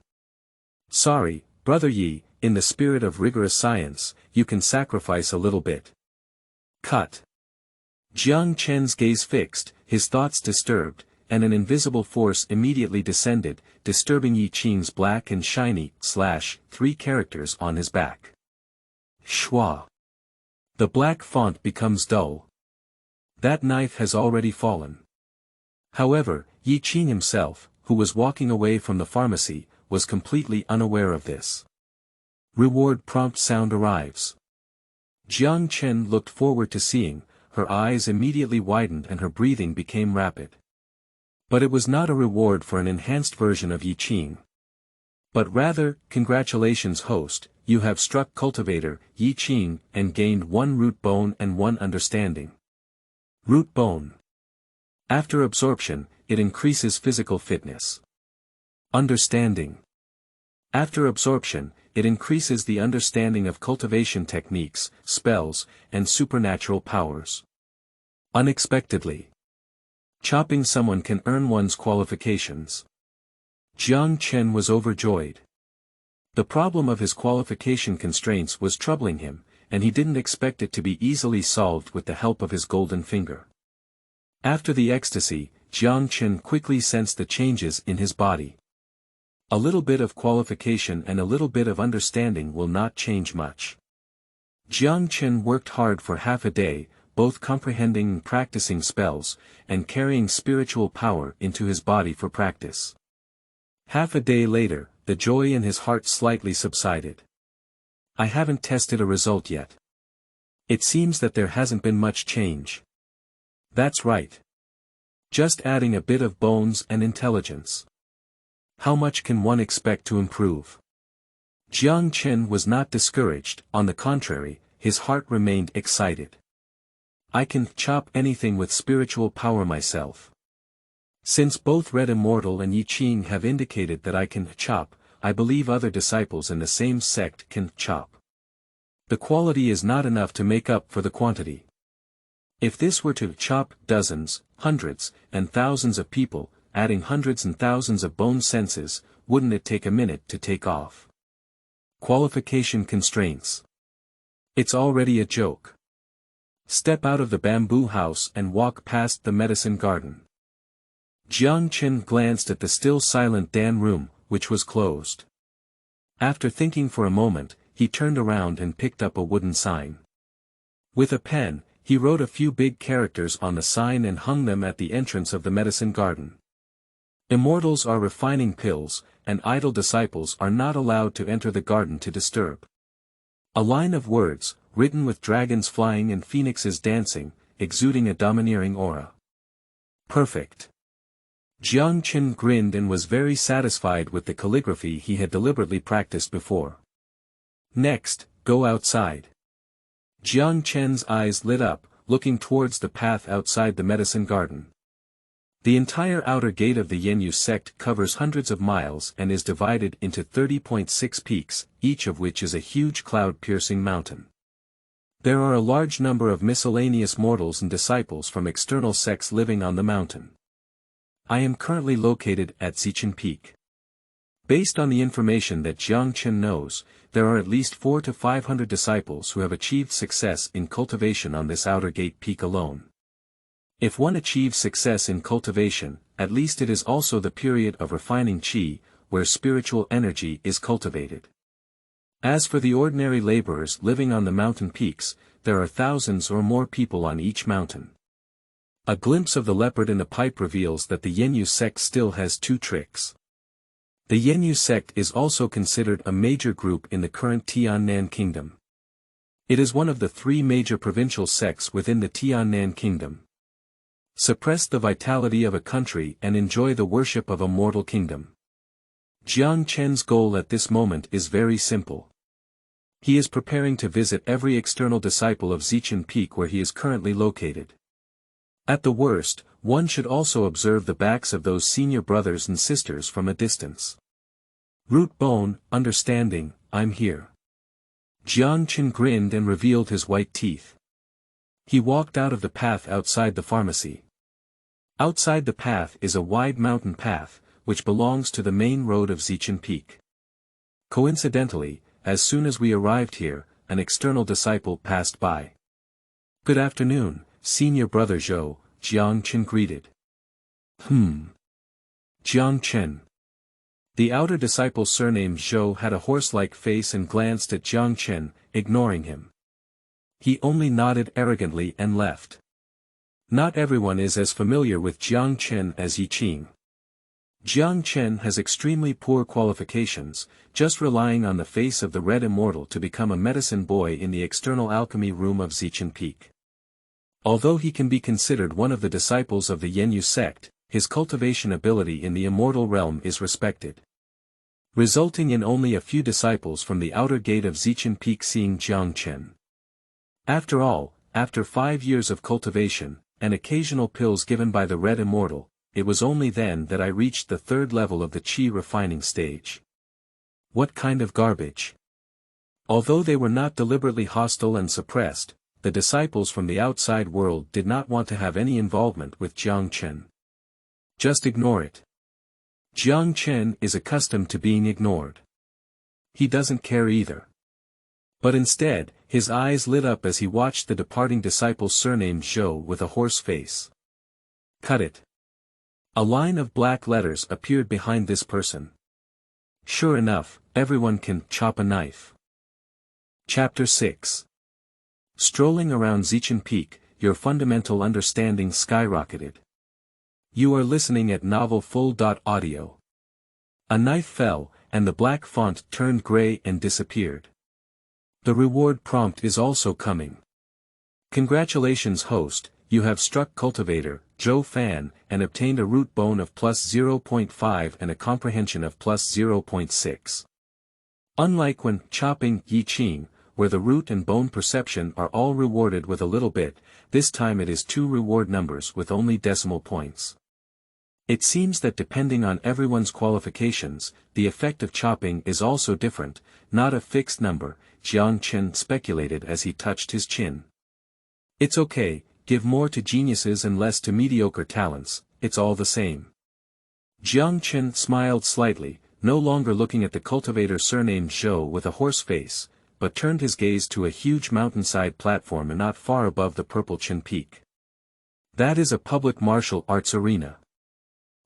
Sorry, brother Yi, in the spirit of rigorous science, you can sacrifice a little bit. Cut. Jiang Chen's gaze fixed, his thoughts disturbed, and an invisible force immediately descended, disturbing Yi Qing's black and shiny /3 characters on his back. Schwa. The black font becomes dull. That knife has already fallen. However, Yi Qing himself, who was walking away from the pharmacy, was completely unaware of this. Reward prompt sound arrives. Jiang Chen looked forward to seeing, her eyes immediately widened and her breathing became rapid. But it was not a reward for an enhanced version of Yi Qing. But rather, congratulations host, you have struck cultivator, Yi Qing, and gained 1 root bone and 1 understanding. Root bone. After absorption, it increases physical fitness. Understanding. After absorption, it increases the understanding of cultivation techniques, spells, and supernatural powers. Unexpectedly. Chopping someone can earn one's qualifications. Jiang Chen was overjoyed. The problem of his qualification constraints was troubling him, and he didn't expect it to be easily solved with the help of his golden finger. After the ecstasy, Jiang Chen quickly sensed the changes in his body. A little bit of qualification and a little bit of understanding will not change much. Jiang Chen worked hard for half a day, both comprehending and practicing spells, and carrying spiritual power into his body for practice. Half a day later, the joy in his heart slightly subsided. I haven't tested a result yet. It seems that there hasn't been much change. That's right. Just adding a bit of bones and intelligence. How much can one expect to improve? Jiang Chen was not discouraged, on the contrary, his heart remained excited. I can chop anything with spiritual power myself. Since both Red Immortal and Yi Qing have indicated that I can chop, I believe other disciples in the same sect can chop. The quality is not enough to make up for the quantity. If this were to chop dozens, hundreds, and thousands of people, adding hundreds and thousands of bone senses, wouldn't it take a minute to take off? Qualification constraints. It's already a joke. Step out of the bamboo house and walk past the medicine garden. Jiang Chen glanced at the still silent Dan room, which was closed. After thinking for a moment, he turned around and picked up a wooden sign. With a pen, he wrote a few big characters on the sign and hung them at the entrance of the medicine garden. Immortals are refining pills, and idle disciples are not allowed to enter the garden to disturb. A line of words, written with dragons flying and phoenixes dancing, exuding a domineering aura. Perfect. Jiang Chen grinned and was very satisfied with the calligraphy he had deliberately practiced before. Next, go outside. Jiang Chen's eyes lit up, looking towards the path outside the medicine garden. The entire outer gate of the Yanyu sect covers hundreds of miles and is divided into 30.6 peaks, each of which is a huge cloud-piercing mountain. There are a large number of miscellaneous mortals and disciples from external sects living on the mountain. I am currently located at Zichen Peak. Based on the information that Jiang Chen knows, there are at least 400 to 500 disciples who have achieved success in cultivation on this outer gate peak alone. If one achieves success in cultivation, at least it is also the period of refining qi, where spiritual energy is cultivated. As for the ordinary laborers living on the mountain peaks, there are thousands or more people on each mountain. A glimpse of the leopard in a pipe reveals that the Yanyu sect still has two tricks. The Yanyu sect is also considered a major group in the current Tiannan kingdom. It is one of the three major provincial sects within the Tiannan kingdom. Suppress the vitality of a country and enjoy the worship of a mortal kingdom. Jiang Chen's goal at this moment is very simple. He is preparing to visit every external disciple of Zichen Peak where he is currently located. At the worst, one should also observe the backs of those senior brothers and sisters from a distance. Root bone, understanding, I'm here. Jiang Chen grinned and revealed his white teeth. He walked out of the path outside the pharmacy. Outside the path is a wide mountain path, which belongs to the main road of Zichen Peak. Coincidentally, as soon as we arrived here, an external disciple passed by. Good afternoon, Senior Brother Zhou, Jiang Chen greeted. Jiang Chen. The outer disciple's surname Zhou had a horse-like face and glanced at Jiang Chen, ignoring him. He only nodded arrogantly and left. Not everyone is as familiar with Jiang Chen as Yi Qing. Jiang Chen has extremely poor qualifications, just relying on the face of the Red Immortal to become a medicine boy in the external alchemy room of Zichen Peak. Although he can be considered one of the disciples of the Yanyu sect, his cultivation ability in the immortal realm is respected. Resulting in only a few disciples from the outer gate of Zichen Peak seeing Jiang Chen. After all, after 5 years of cultivation, and occasional pills given by the Red Immortal, it was only then that I reached the third level of the qi refining stage. What kind of garbage? Although they were not deliberately hostile and suppressed, the disciples from the outside world did not want to have any involvement with Jiang Chen. Just ignore it. Jiang Chen is accustomed to being ignored. He doesn't care either. But instead, his eyes lit up as he watched the departing disciple's surname Zhou with a horse face. Cut it. A line of black letters appeared behind this person. Sure enough, everyone can chop a knife. Chapter 6. Strolling around Zichen Peak, your fundamental understanding skyrocketed. You are listening at novelfull.audio. A knife fell, and the black font turned gray and disappeared. The reward prompt is also coming. Congratulations host, you have struck Cultivator, Zhou Fan, and obtained a root bone of plus 0.5 and a comprehension of plus 0.6. Unlike when chopping Yi Qing, where the root and bone perception are all rewarded with a little bit, this time it is 2 reward numbers with only decimal points. It seems that depending on everyone's qualifications, the effect of chopping is also different, not a fixed number, Jiang Chen speculated as he touched his chin. It's okay, give more to geniuses and less to mediocre talents, it's all the same. Jiang Chen smiled slightly, no longer looking at the cultivator surnamed Zhou with a horse face, but turned his gaze to a huge mountainside platform not far above the purple Zichen Peak. That is a public martial arts arena.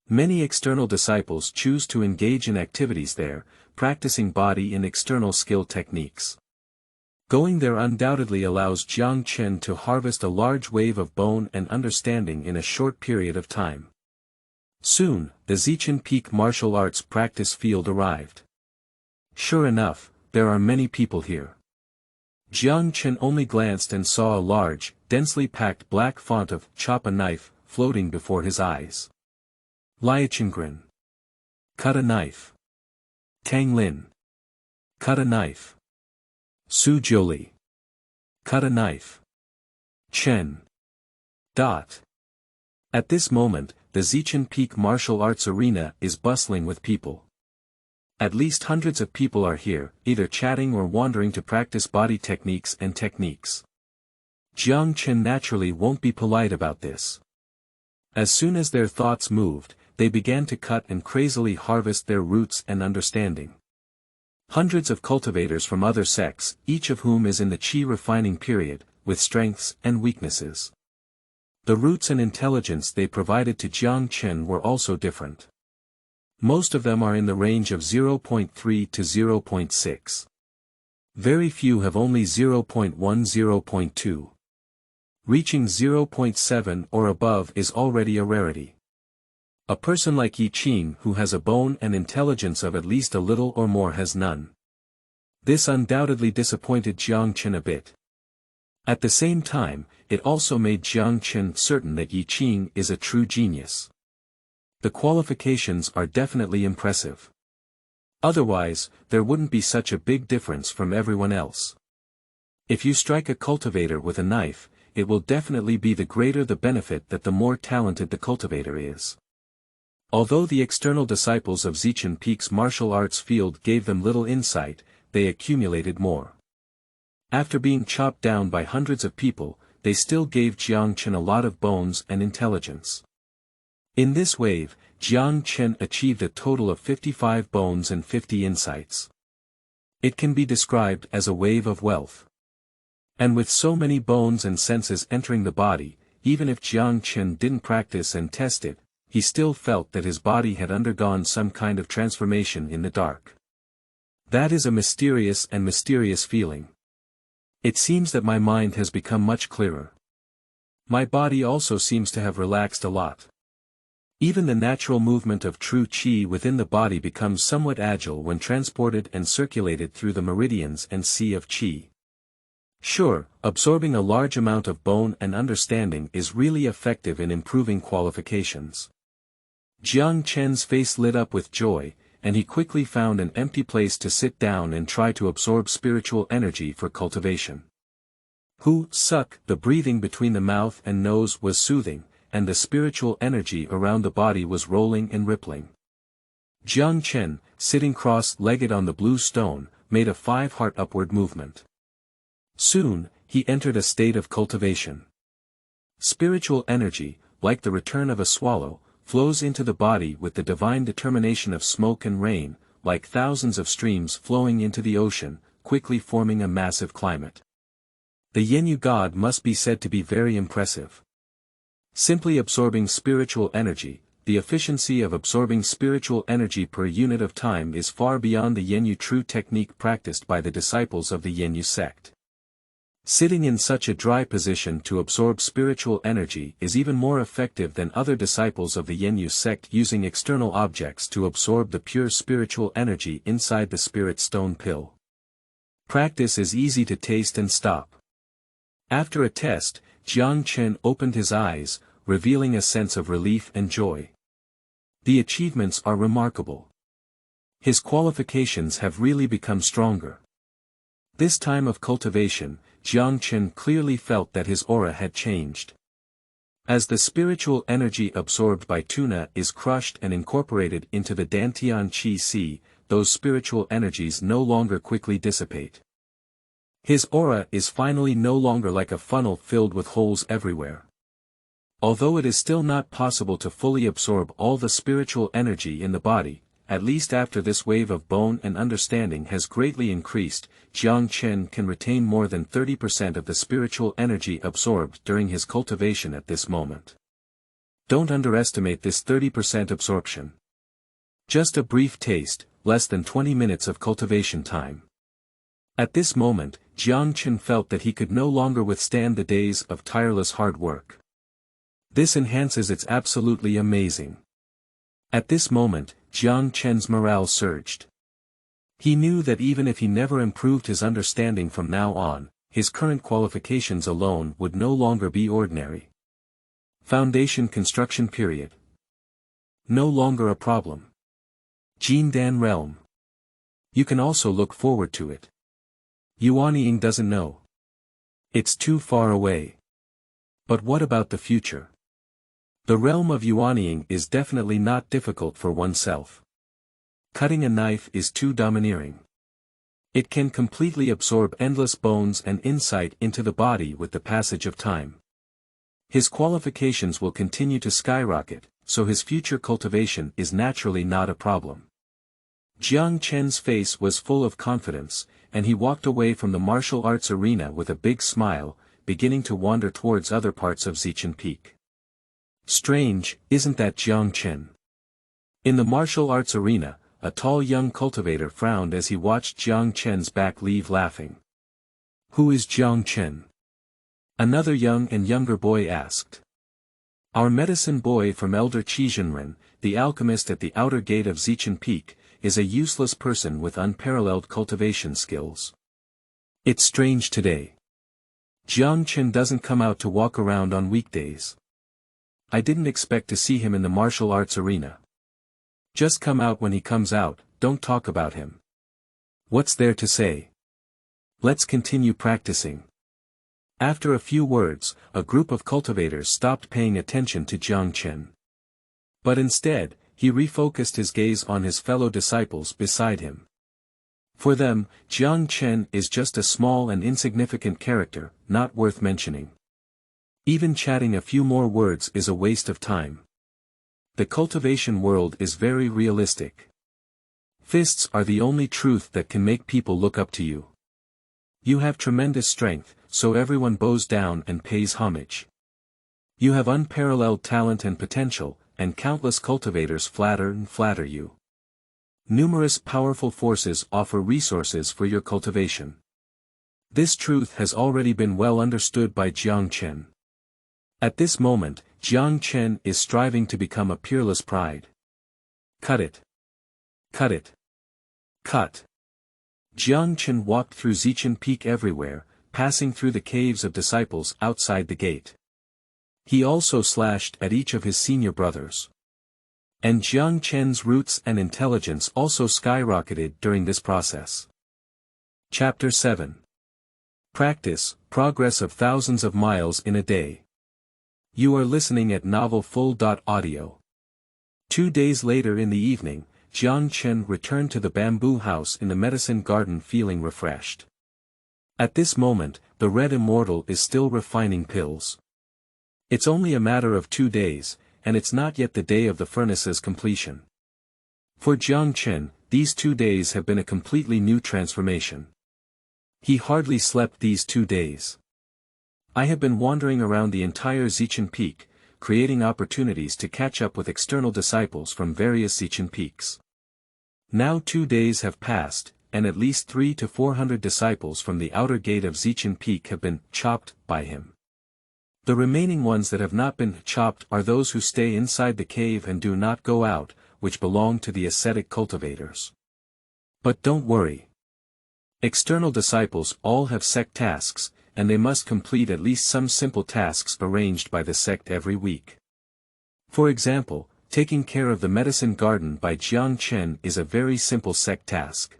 Many external disciples choose to engage in activities there, practicing body and external skill techniques. Going there undoubtedly allows Jiang Chen to harvest a large wave of bone and understanding in a short period of time. Soon, the Zichen Peak martial arts practice field arrived. Sure enough, there are many people here. Jiang Chen only glanced and saw a large, densely packed black font of "Chop a knife" floating before his eyes. Liachengren. Cut a knife. Tang Lin. Cut a knife. Su Jiuli. Cut a knife. Chen. At this moment, the Zichen Peak martial arts arena is bustling with people. At least hundreds of people are here, either chatting or wandering to practice body techniques and techniques. Jiang Chen naturally won't be polite about this. As soon as their thoughts moved, they began to cut and crazily harvest their roots and understanding. Hundreds of cultivators from other sects, each of whom is in the qi refining period, with strengths and weaknesses. The roots and intelligence they provided to Jiang Chen were also different. Most of them are in the range of 0.3 to 0.6. Very few have only 0.1 0.2. Reaching 0.7 or above is already a rarity. A person like Yi Qing who has a bone and intelligence of at least a little or more has none. This undoubtedly disappointed Jiang Chen a bit. At the same time, it also made Jiang Chen certain that Yi Qing is a true genius. The qualifications are definitely impressive. Otherwise, there wouldn't be such a big difference from everyone else. If you strike a cultivator with a knife, it will definitely be the greater the benefit that the more talented the cultivator is. Although the external disciples of Zichen Peak's martial arts field gave them little insight, they accumulated more. After being chopped down by hundreds of people, they still gave Jiang Chen a lot of bones and intelligence. In this wave, Jiang Chen achieved a total of 55 bones and 50 insights. It can be described as a wave of wealth. And with so many bones and senses entering the body, even if Jiang Chen didn't practice and test it, he still felt that his body had undergone some kind of transformation in the dark. That is a mysterious feeling. It seems that my mind has become much clearer. My body also seems to have relaxed a lot. Even the natural movement of true qi within the body becomes somewhat agile when transported and circulated through the meridians and sea of qi. Sure, absorbing a large amount of bone and understanding is really effective in improving qualifications. Jiang Chen's face lit up with joy, and he quickly found an empty place to sit down and try to absorb spiritual energy for cultivation. The breathing between the mouth and nose was soothing, and the spiritual energy around the body was rolling and rippling. Jiang Chen, sitting cross-legged on the blue stone, made a 5-heart upward movement. Soon, he entered a state of cultivation. Spiritual energy, like the return of a swallow, flows into the body with the divine determination of smoke and rain, like thousands of streams flowing into the ocean, quickly forming a massive climate. The Yanyu god must be said to be very impressive. Simply absorbing spiritual energy, the efficiency of absorbing spiritual energy per unit of time is far beyond the Yanyu True Technique practiced by the disciples of the Yanyu sect. Sitting in such a dry position to absorb spiritual energy is even more effective than other disciples of the Yanyu sect using external objects to absorb the pure spiritual energy inside the spirit stone pill. Practice is easy to taste and stop. After a test, Jiang Chen opened his eyes, revealing a sense of relief and joy. The achievements are remarkable. His qualifications have really become stronger. This time of cultivation, Jiang Chen clearly felt that his aura had changed. As the spiritual energy absorbed by tuna is crushed and incorporated into the Dantian Qi Sea, those spiritual energies no longer quickly dissipate. His aura is finally no longer like a funnel filled with holes everywhere. Although it is still not possible to fully absorb all the spiritual energy in the body, at least after this wave of bone and understanding has greatly increased, Jiang Chen can retain more than 30% of the spiritual energy absorbed during his cultivation at this moment. Don't underestimate this 30% absorption. Just a brief taste, less than 20 minutes of cultivation time. At this moment, Jiang Chen felt that he could no longer withstand the days of tireless hard work. This enhances its absolutely amazing. At this moment, Jiang Chen's morale surged. He knew that even if he never improved his understanding from now on, his current qualifications alone would no longer be ordinary. Foundation construction period. No longer a problem. Jindan realm. You can also look forward to it. Yuanying doesn't know. It's too far away. But what about the future? The realm of Yuanying is definitely not difficult for oneself. Cutting a knife is too domineering. It can completely absorb endless bones and insight into the body with the passage of time. His qualifications will continue to skyrocket, so his future cultivation is naturally not a problem. Jiang Chen's face was full of confidence, and he walked away from the martial arts arena with a big smile, beginning to wander towards other parts of Zichen Peak. Strange, isn't that Jiang Chen? In the martial arts arena, a tall young cultivator frowned as he watched Jiang Chen's back leave laughing. Who is Jiang Chen? Another young and younger boy asked. Our medicine boy from Elder Qizhenren, the alchemist at the outer gate of Zichen Peak, is a useless person with unparalleled cultivation skills. It's strange today. Jiang Chen doesn't come out to walk around on weekdays. I didn't expect to see him in the martial arts arena. Just come out when he comes out, don't talk about him. What's there to say? Let's continue practicing. After a few words, a group of cultivators stopped paying attention to Jiang Chen. But instead, he refocused his gaze on his fellow disciples beside him. For them, Jiang Chen is just a small and insignificant character, not worth mentioning. Even chatting a few more words is a waste of time. The cultivation world is very realistic. Fists are the only truth that can make people look up to you. You have tremendous strength, so everyone bows down and pays homage. You have unparalleled talent and potential, and countless cultivators flatter you. Numerous powerful forces offer resources for your cultivation. This truth has already been well understood by Jiang Chen. At this moment, Jiang Chen is striving to become a peerless pride. Cut it. Cut it. Cut. Jiang Chen walked through Zichen Peak everywhere, passing through the caves of disciples outside the gate. He also slashed at each of his senior brothers. And Jiang Chen's roots and intelligence also skyrocketed during this process. Chapter 7. Practice, progress of thousands of miles in a day. You are listening at novelfull.audio. 2 days later in the evening, Jiang Chen returned to the bamboo house in the medicine garden feeling refreshed. At this moment, the Red Immortal is still refining pills. It's only a matter of 2 days, and it's not yet the day of the furnace's completion. For Jiang Chen, these 2 days have been a completely new transformation. He hardly slept these 2 days. I have been wandering around the entire Zichen Peak, creating opportunities to catch up with external disciples from various Zichen Peaks. Now 2 days have passed, and at least 300 to 400 disciples from the outer gate of Zichen Peak have been chopped by him. The remaining ones that have not been chopped are those who stay inside the cave and do not go out, which belong to the ascetic cultivators. But don't worry. External disciples all have sect tasks, and they must complete at least some simple tasks arranged by the sect every week. For example, taking care of the medicine garden by Jiang Chen is a very simple sect task.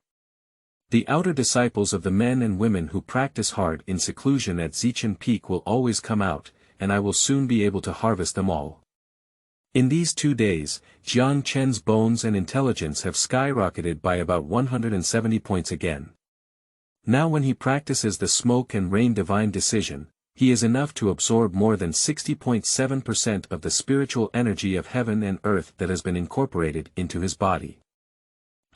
The outer disciples of the men and women who practice hard in seclusion at Zichen Peak will always come out, and I will soon be able to harvest them all. In these 2 days, Jiang Chen's bones and intelligence have skyrocketed by about 170 points again. Now when he practices the smoke and rain divine decision, he is enough to absorb more than 60.7% of the spiritual energy of heaven and earth that has been incorporated into his body.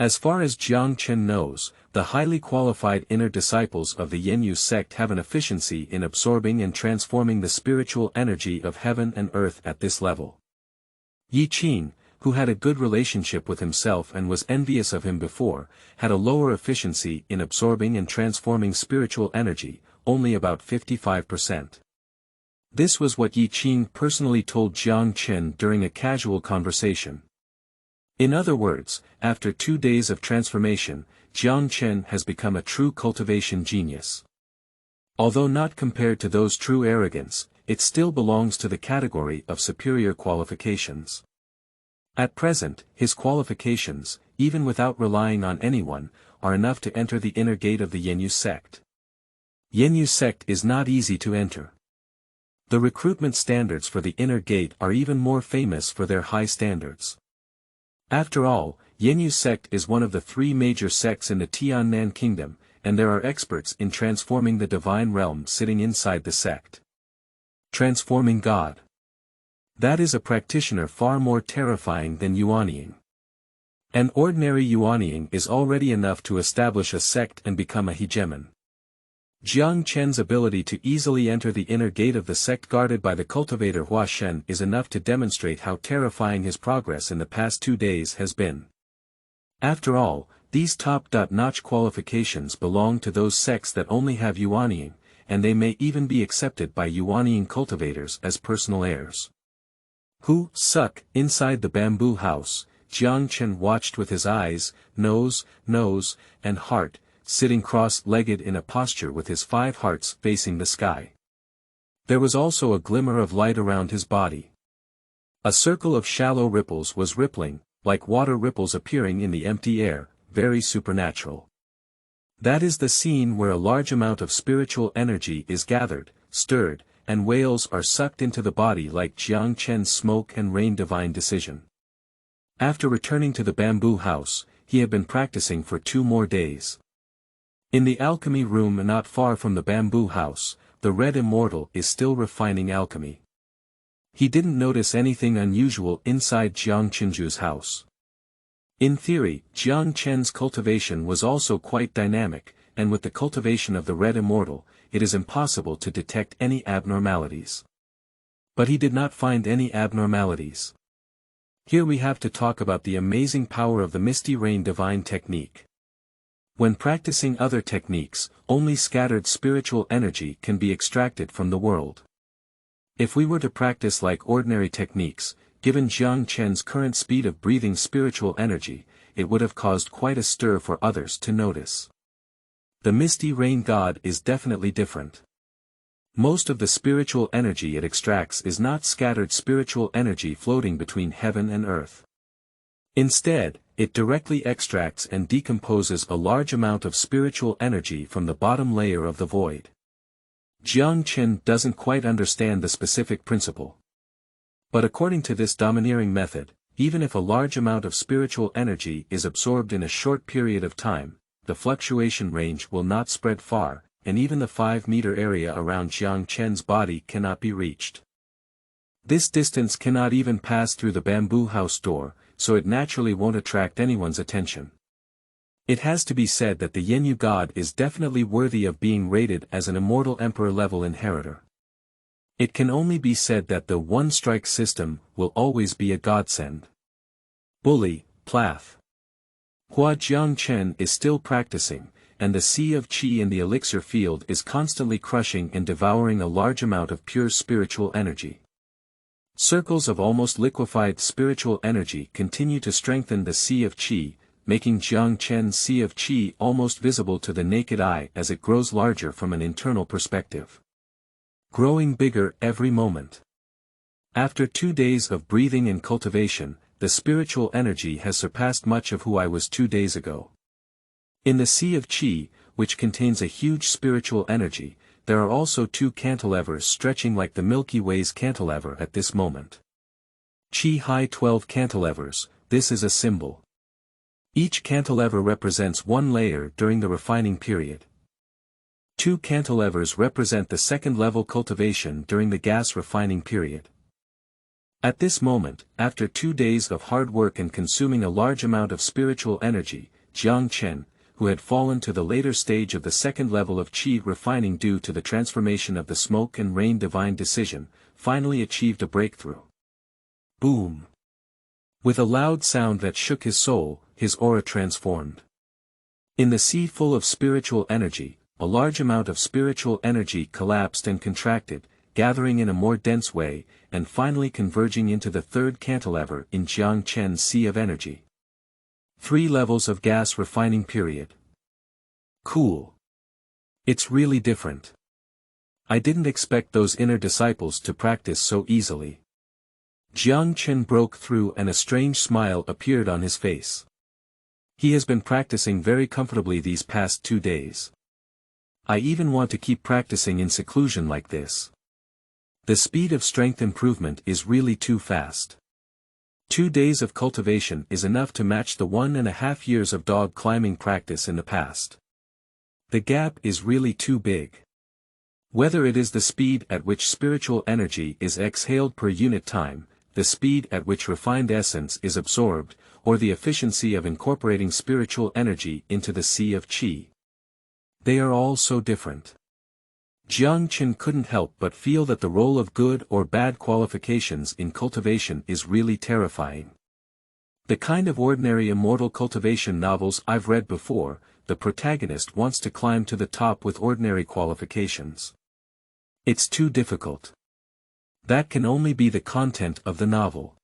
As far as Jiang Chen knows, the highly qualified inner disciples of the Yanyu sect have an efficiency in absorbing and transforming the spiritual energy of heaven and earth at this level. Yi Qin, who had a good relationship with himself and was envious of him before, had a lower efficiency in absorbing and transforming spiritual energy, only about 55%. This was what Yi Qin personally told Jiang Chen during a casual conversation. In other words, after 2 days of transformation, Jiang Chen has become a true cultivation genius. Although not compared to those true arrogance, it still belongs to the category of superior qualifications. At present, his qualifications, even without relying on anyone, are enough to enter the inner gate of the Yanyu sect. Yanyu sect is not easy to enter. The recruitment standards for the inner gate are even more famous for their high standards. After all, Yanyu sect is one of the 3 major sects in the Tiannan kingdom, and there are experts in transforming the divine realm sitting inside the sect. Transforming God. That is a practitioner far more terrifying than Yuanying. An ordinary Yuanying is already enough to establish a sect and become a hegemon. Jiang Chen's ability to easily enter the inner gate of the sect guarded by the cultivator Hua Shen is enough to demonstrate how terrifying his progress in the past 2 days has been. After all, these top-notch qualifications belong to those sects that only have Yuanying, and they may even be accepted by Yuanying cultivators as personal heirs. Inside the bamboo house, Jiang Chen watched with his eyes, nose, and heart, sitting cross-legged in a posture with his 5 hearts facing the sky. There was also a glimmer of light around his body. A circle of shallow ripples was rippling, like water ripples appearing in the empty air, very supernatural. That is the scene where a large amount of spiritual energy is gathered, stirred, and whales are sucked into the body like Jiang Chen's smoke and rain divine decision. After returning to the bamboo house, he had been practicing for 2 more days. In the alchemy room not far from the bamboo house, the Red Immortal is still refining alchemy. He didn't notice anything unusual inside Jiang Chenju's house. In theory, Jiang Chen's cultivation was also quite dynamic, and with the cultivation of the Red Immortal, it is impossible to detect any abnormalities. But he did not find any abnormalities. Here we have to talk about the amazing power of the Misty Rain divine technique. When practicing other techniques, only scattered spiritual energy can be extracted from the world. If we were to practice like ordinary techniques, given Jiang Chen's current speed of breathing spiritual energy, it would have caused quite a stir for others to notice. The Misty Rain God is definitely different. Most of the spiritual energy it extracts is not scattered spiritual energy floating between heaven and earth. Instead, it directly extracts and decomposes a large amount of spiritual energy from the bottom layer of the void. Jiang Chen doesn't quite understand the specific principle. But according to this domineering method, even if a large amount of spiritual energy is absorbed in a short period of time, the fluctuation range will not spread far, and even the 5-meter area around Jiang Chen's body cannot be reached. This distance cannot even pass through the bamboo house door, so it naturally won't attract anyone's attention. It has to be said that the Yanyu God is definitely worthy of being rated as an Immortal Emperor level inheritor. It can only be said that the one-strike system will always be a godsend. Bully, Plath. Hua Jiang Chen is still practicing, and the sea of qi in the elixir field is constantly crushing and devouring a large amount of pure spiritual energy. Circles of almost liquefied spiritual energy continue to strengthen the sea of qi, making Jiang Chen's sea of qi almost visible to the naked eye as it grows larger from an internal perspective. Growing bigger every moment. After 2 days of breathing and cultivation, the spiritual energy has surpassed much of who I was 2 days ago. In the sea of qi, which contains a huge spiritual energy, there are also 2 cantilevers stretching like the Milky Way's cantilever at this moment. Qi high 12 cantilevers, this is a symbol. Each cantilever represents 1 layer during the refining period. 2 cantilevers represent the second level cultivation during the gas refining period. At this moment, after 2 days of hard work and consuming a large amount of spiritual energy, Jiang Chen, who had fallen to the later stage of the second level of qi refining due to the transformation of the smoke and rain divine decision, finally achieved a breakthrough. Boom! With a loud sound that shook his soul, his aura transformed. In the sea full of spiritual energy, a large amount of spiritual energy collapsed and contracted, gathering in a more dense way, and finally converging into the third cantilever in Jiang Chen's sea of energy. 3 levels of gas refining period. Cool. It's really different. I didn't expect those inner disciples to practice so easily. Jiang Chen broke through and a strange smile appeared on his face. He has been practicing very comfortably these past 2 days. I even want to keep practicing in seclusion like this. The speed of strength improvement is really too fast. 2 days of cultivation is enough to match the 1.5 years of dog climbing practice in the past. The gap is really too big. Whether it is the speed at which spiritual energy is exhaled per unit time, the speed at which refined essence is absorbed, or the efficiency of incorporating spiritual energy into the sea of qi. They are all so different. Jiang Chen couldn't help but feel that the role of good or bad qualifications in cultivation is really terrifying. The kind of ordinary immortal cultivation novels I've read before, the protagonist wants to climb to the top with ordinary qualifications. It's too difficult. That can only be the content of the novel.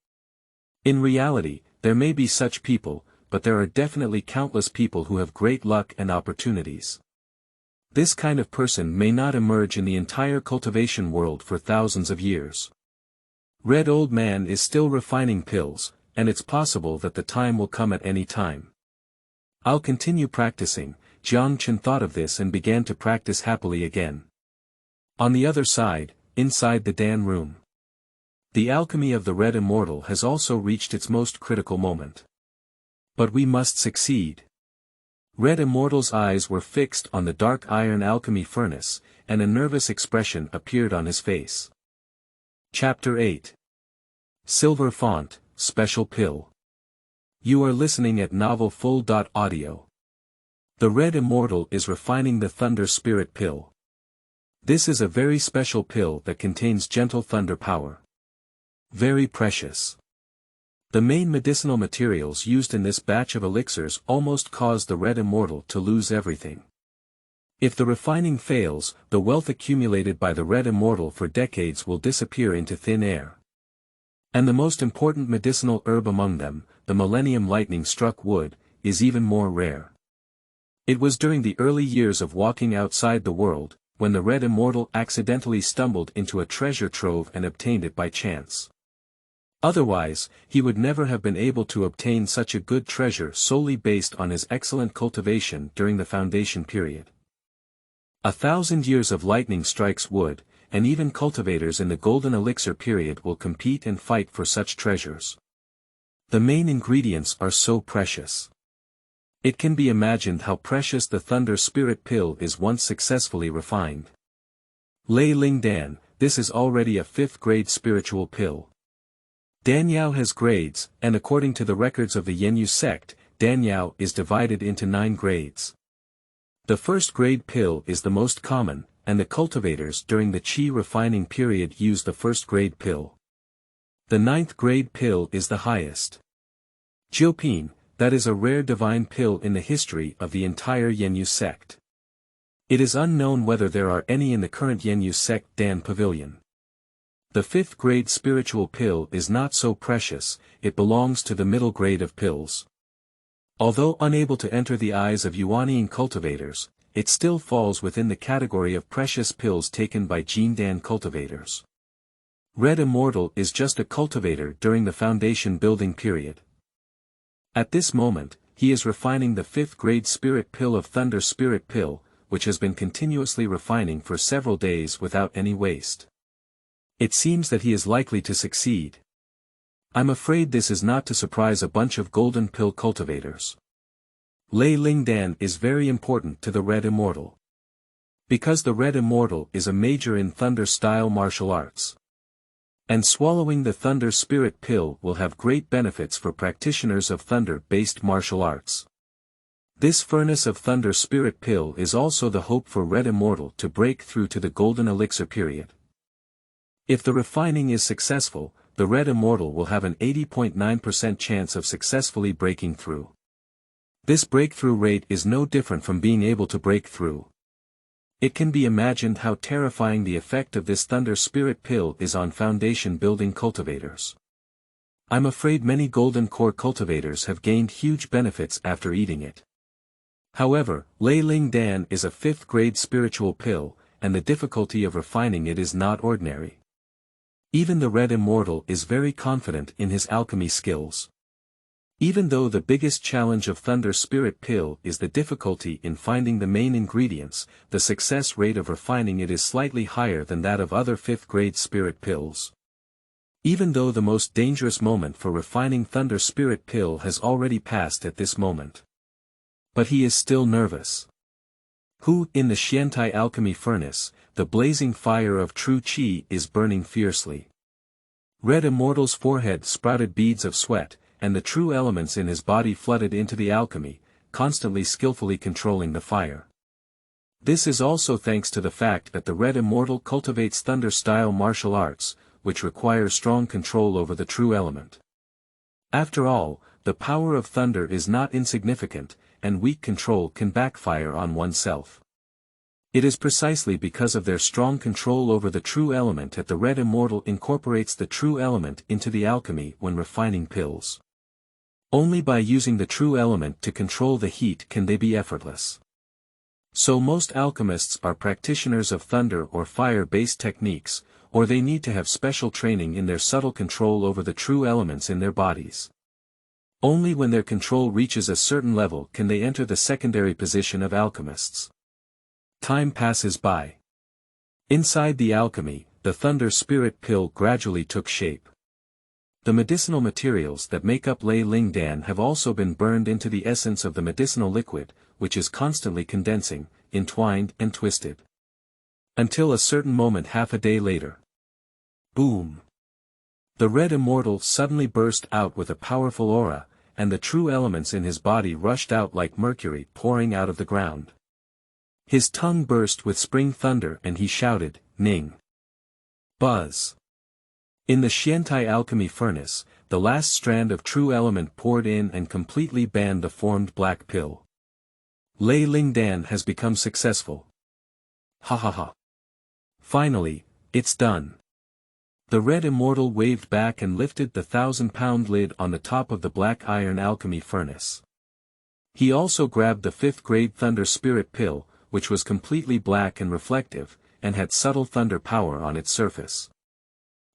In reality, there may be such people, but there are definitely countless people who have great luck and opportunities. This kind of person may not emerge in the entire cultivation world for thousands of years. Red Old Man is still refining pills, and it's possible that the time will come at any time. I'll continue practicing. Jiang Chen thought of this and began to practice happily again. On the other side, inside the Dan room. The alchemy of the Red Immortal has also reached its most critical moment. But we must succeed. Red Immortal's eyes were fixed on the dark iron alchemy furnace, and a nervous expression appeared on his face. Chapter 8. Silver Font, Special Pill. You are listening at novelfull.audio. The Red Immortal is refining the Thunder Spirit Pill. This is a very special pill that contains gentle thunder power. Very precious. The main medicinal materials used in this batch of elixirs almost cause the Red Immortal to lose everything. If the refining fails, the wealth accumulated by the Red Immortal for decades will disappear into thin air. And the most important medicinal herb among them, the Millennium Lightning-struck wood, is even more rare. It was during the early years of walking outside the world, when the Red Immortal accidentally stumbled into a treasure trove and obtained it by chance. Otherwise, he would never have been able to obtain such a good treasure solely based on his excellent cultivation during the foundation period. 1,000 years of lightning strikes wood, and even cultivators in the golden elixir period will compete and fight for such treasures. The main ingredients are so precious. It can be imagined how precious the Thunder Spirit Pill is once successfully refined. Lei Ling Dan, this is already a 5th grade spiritual pill. Danyao has grades, and according to the records of the Yanyu sect, Danyao is divided into 9 grades. The 1st grade pill is the most common, and the cultivators during the qi refining period use the 1st grade pill. The 9th grade pill is the highest. Jiupin, that is a rare divine pill in the history of the entire Yanyu sect. It is unknown whether there are any in the current Yanyu sect Dan pavilion. The 5th grade spiritual pill is not so precious, it belongs to the middle grade of pills. Although unable to enter the eyes of Yuanian cultivators, it still falls within the category of precious pills taken by Jindan cultivators. Red Immortal is just a cultivator during the foundation building period. At this moment, he is refining the 5th grade spirit pill of Thunder Spirit Pill, which has been continuously refining for several days without any waste. It seems that he is likely to succeed. I'm afraid this is not to surprise a bunch of golden pill cultivators. Lei Ling Dan is very important to the Red Immortal. Because the Red Immortal is a major in Thunder-style martial arts. And swallowing the Thunder Spirit Pill will have great benefits for practitioners of thunder-based martial arts. This Furnace of Thunder Spirit Pill is also the hope for Red Immortal to break through to the Golden Elixir period. If the refining is successful, the Red Immortal will have an 80.9% chance of successfully breaking through. This breakthrough rate is no different from being able to break through. It can be imagined how terrifying the effect of this Thunder Spirit Pill is on foundation-building cultivators. I'm afraid many Golden Core cultivators have gained huge benefits after eating it. However, Lei Ling Dan is a 5th-grade spiritual pill, and the difficulty of refining it is not ordinary. Even the Red Immortal is very confident in his alchemy skills. Even though the biggest challenge of Thunder Spirit Pill is the difficulty in finding the main ingredients, the success rate of refining it is slightly higher than that of other 5th-grade spirit pills. Even though the most dangerous moment for refining Thunder Spirit Pill has already passed at this moment. But he is still nervous. Who, in the Xiantai alchemy furnace, the blazing fire of true qi is burning fiercely. Red Immortal's forehead sprouted beads of sweat, and the true elements in his body flooded into the alchemy, constantly skillfully controlling the fire. This is also thanks to the fact that the Red Immortal cultivates thunder-style martial arts, which require strong control over the true element. After all, the power of thunder is not insignificant, and weak control can backfire on oneself. It is precisely because of their strong control over the true element that the Red Immortal incorporates the true element into the alchemy when refining pills. Only by using the true element to control the heat can they be effortless. So most alchemists are practitioners of thunder or fire-based techniques, or they need to have special training in their subtle control over the true elements in their bodies. Only when their control reaches a certain level can they enter the secondary position of alchemists. Time passes by. Inside the alchemy, the Thunder Spirit Pill gradually took shape. The medicinal materials that make up Lei Ling Dan have also been burned into the essence of the medicinal liquid, which is constantly condensing, entwined and twisted. Until a certain moment half a day later. Boom! The Red Immortal suddenly burst out with a powerful aura, and the true elements in his body rushed out like mercury pouring out of the ground. His tongue burst with spring thunder and he shouted, "Ning! Buzz!" In the Xiantai alchemy furnace, the last strand of true element poured in and completely banned the formed black pill. Lei Ling Dan has become successful. Ha ha ha. Finally, it's done. The Red Immortal waved back and lifted the 1,000-pound lid on the top of the black iron alchemy furnace. He also grabbed the 5th-grade Thunder Spirit Pill, which was completely black and reflective, and had subtle thunder power on its surface.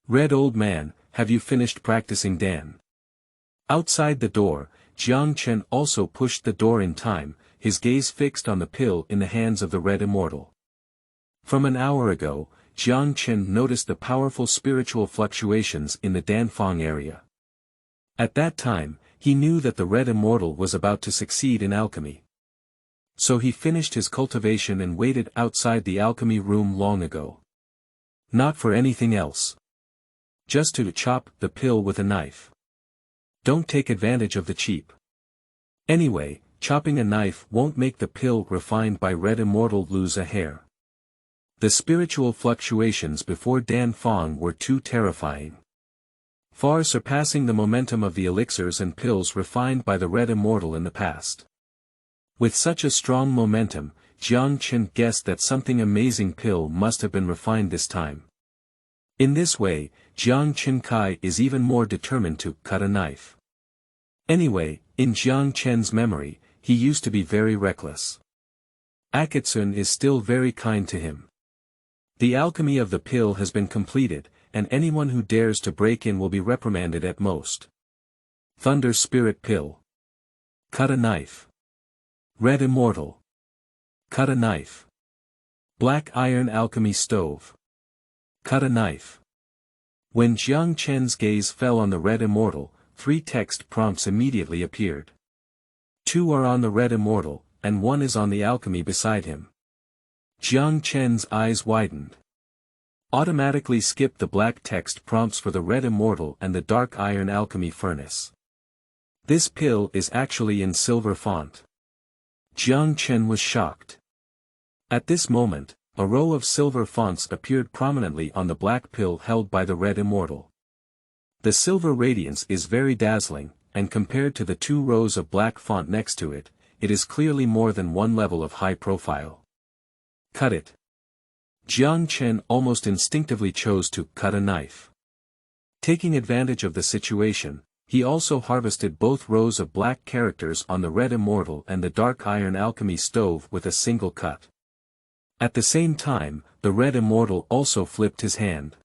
"Red old man, have you finished practicing Dan?" Outside the door, Jiang Chen also pushed the door in time, his gaze fixed on the pill in the hands of the Red Immortal. From an hour ago, Jiang Chen noticed the powerful spiritual fluctuations in the Danfang area. At that time, he knew that the Red Immortal was about to succeed in alchemy. So he finished his cultivation and waited outside the alchemy room long ago. Not for anything else. Just to chop the pill with a knife. Don't take advantage of the cheap. Anyway, chopping a knife won't make the pill refined by Red Immortal lose a hair. The spiritual fluctuations before Danfang were too terrifying. Far surpassing the momentum of the elixirs and pills refined by the Red Immortal in the past. With such a strong momentum, Jiang Chen guessed that something amazing pill must have been refined this time. In this way, Jiang Chen Kai is even more determined to cut a knife. Anyway, in Jiang Chen's memory, he used to be very reckless. Akatsun is still very kind to him. The alchemy of the pill has been completed, and anyone who dares to break in will be reprimanded at most. Thunder Spirit Pill. Cut a knife. Red Immortal. Cut a knife. Black Iron Alchemy Stove. Cut a knife. When Jiang Chen's gaze fell on the Red Immortal, 3 text prompts immediately appeared. 2 are on the Red Immortal, and 1 is on the alchemy beside him. Jiang Chen's eyes widened. Automatically skip the black text prompts for the red immortal and the dark iron alchemy furnace. This pill is actually in silver font. Jiang Chen was shocked. At this moment, a row of silver fonts appeared prominently on the black pill held by the red immortal. The silver radiance is very dazzling, and compared to the 2 rows of black font next to it, it is clearly more than one level of high profile. Cut it. Jiang Chen almost instinctively chose to cut a knife. Taking advantage of the situation, he also harvested both rows of black characters on the red immortal and the dark iron alchemy stove with a single cut. At the same time, the red immortal also flipped his hand.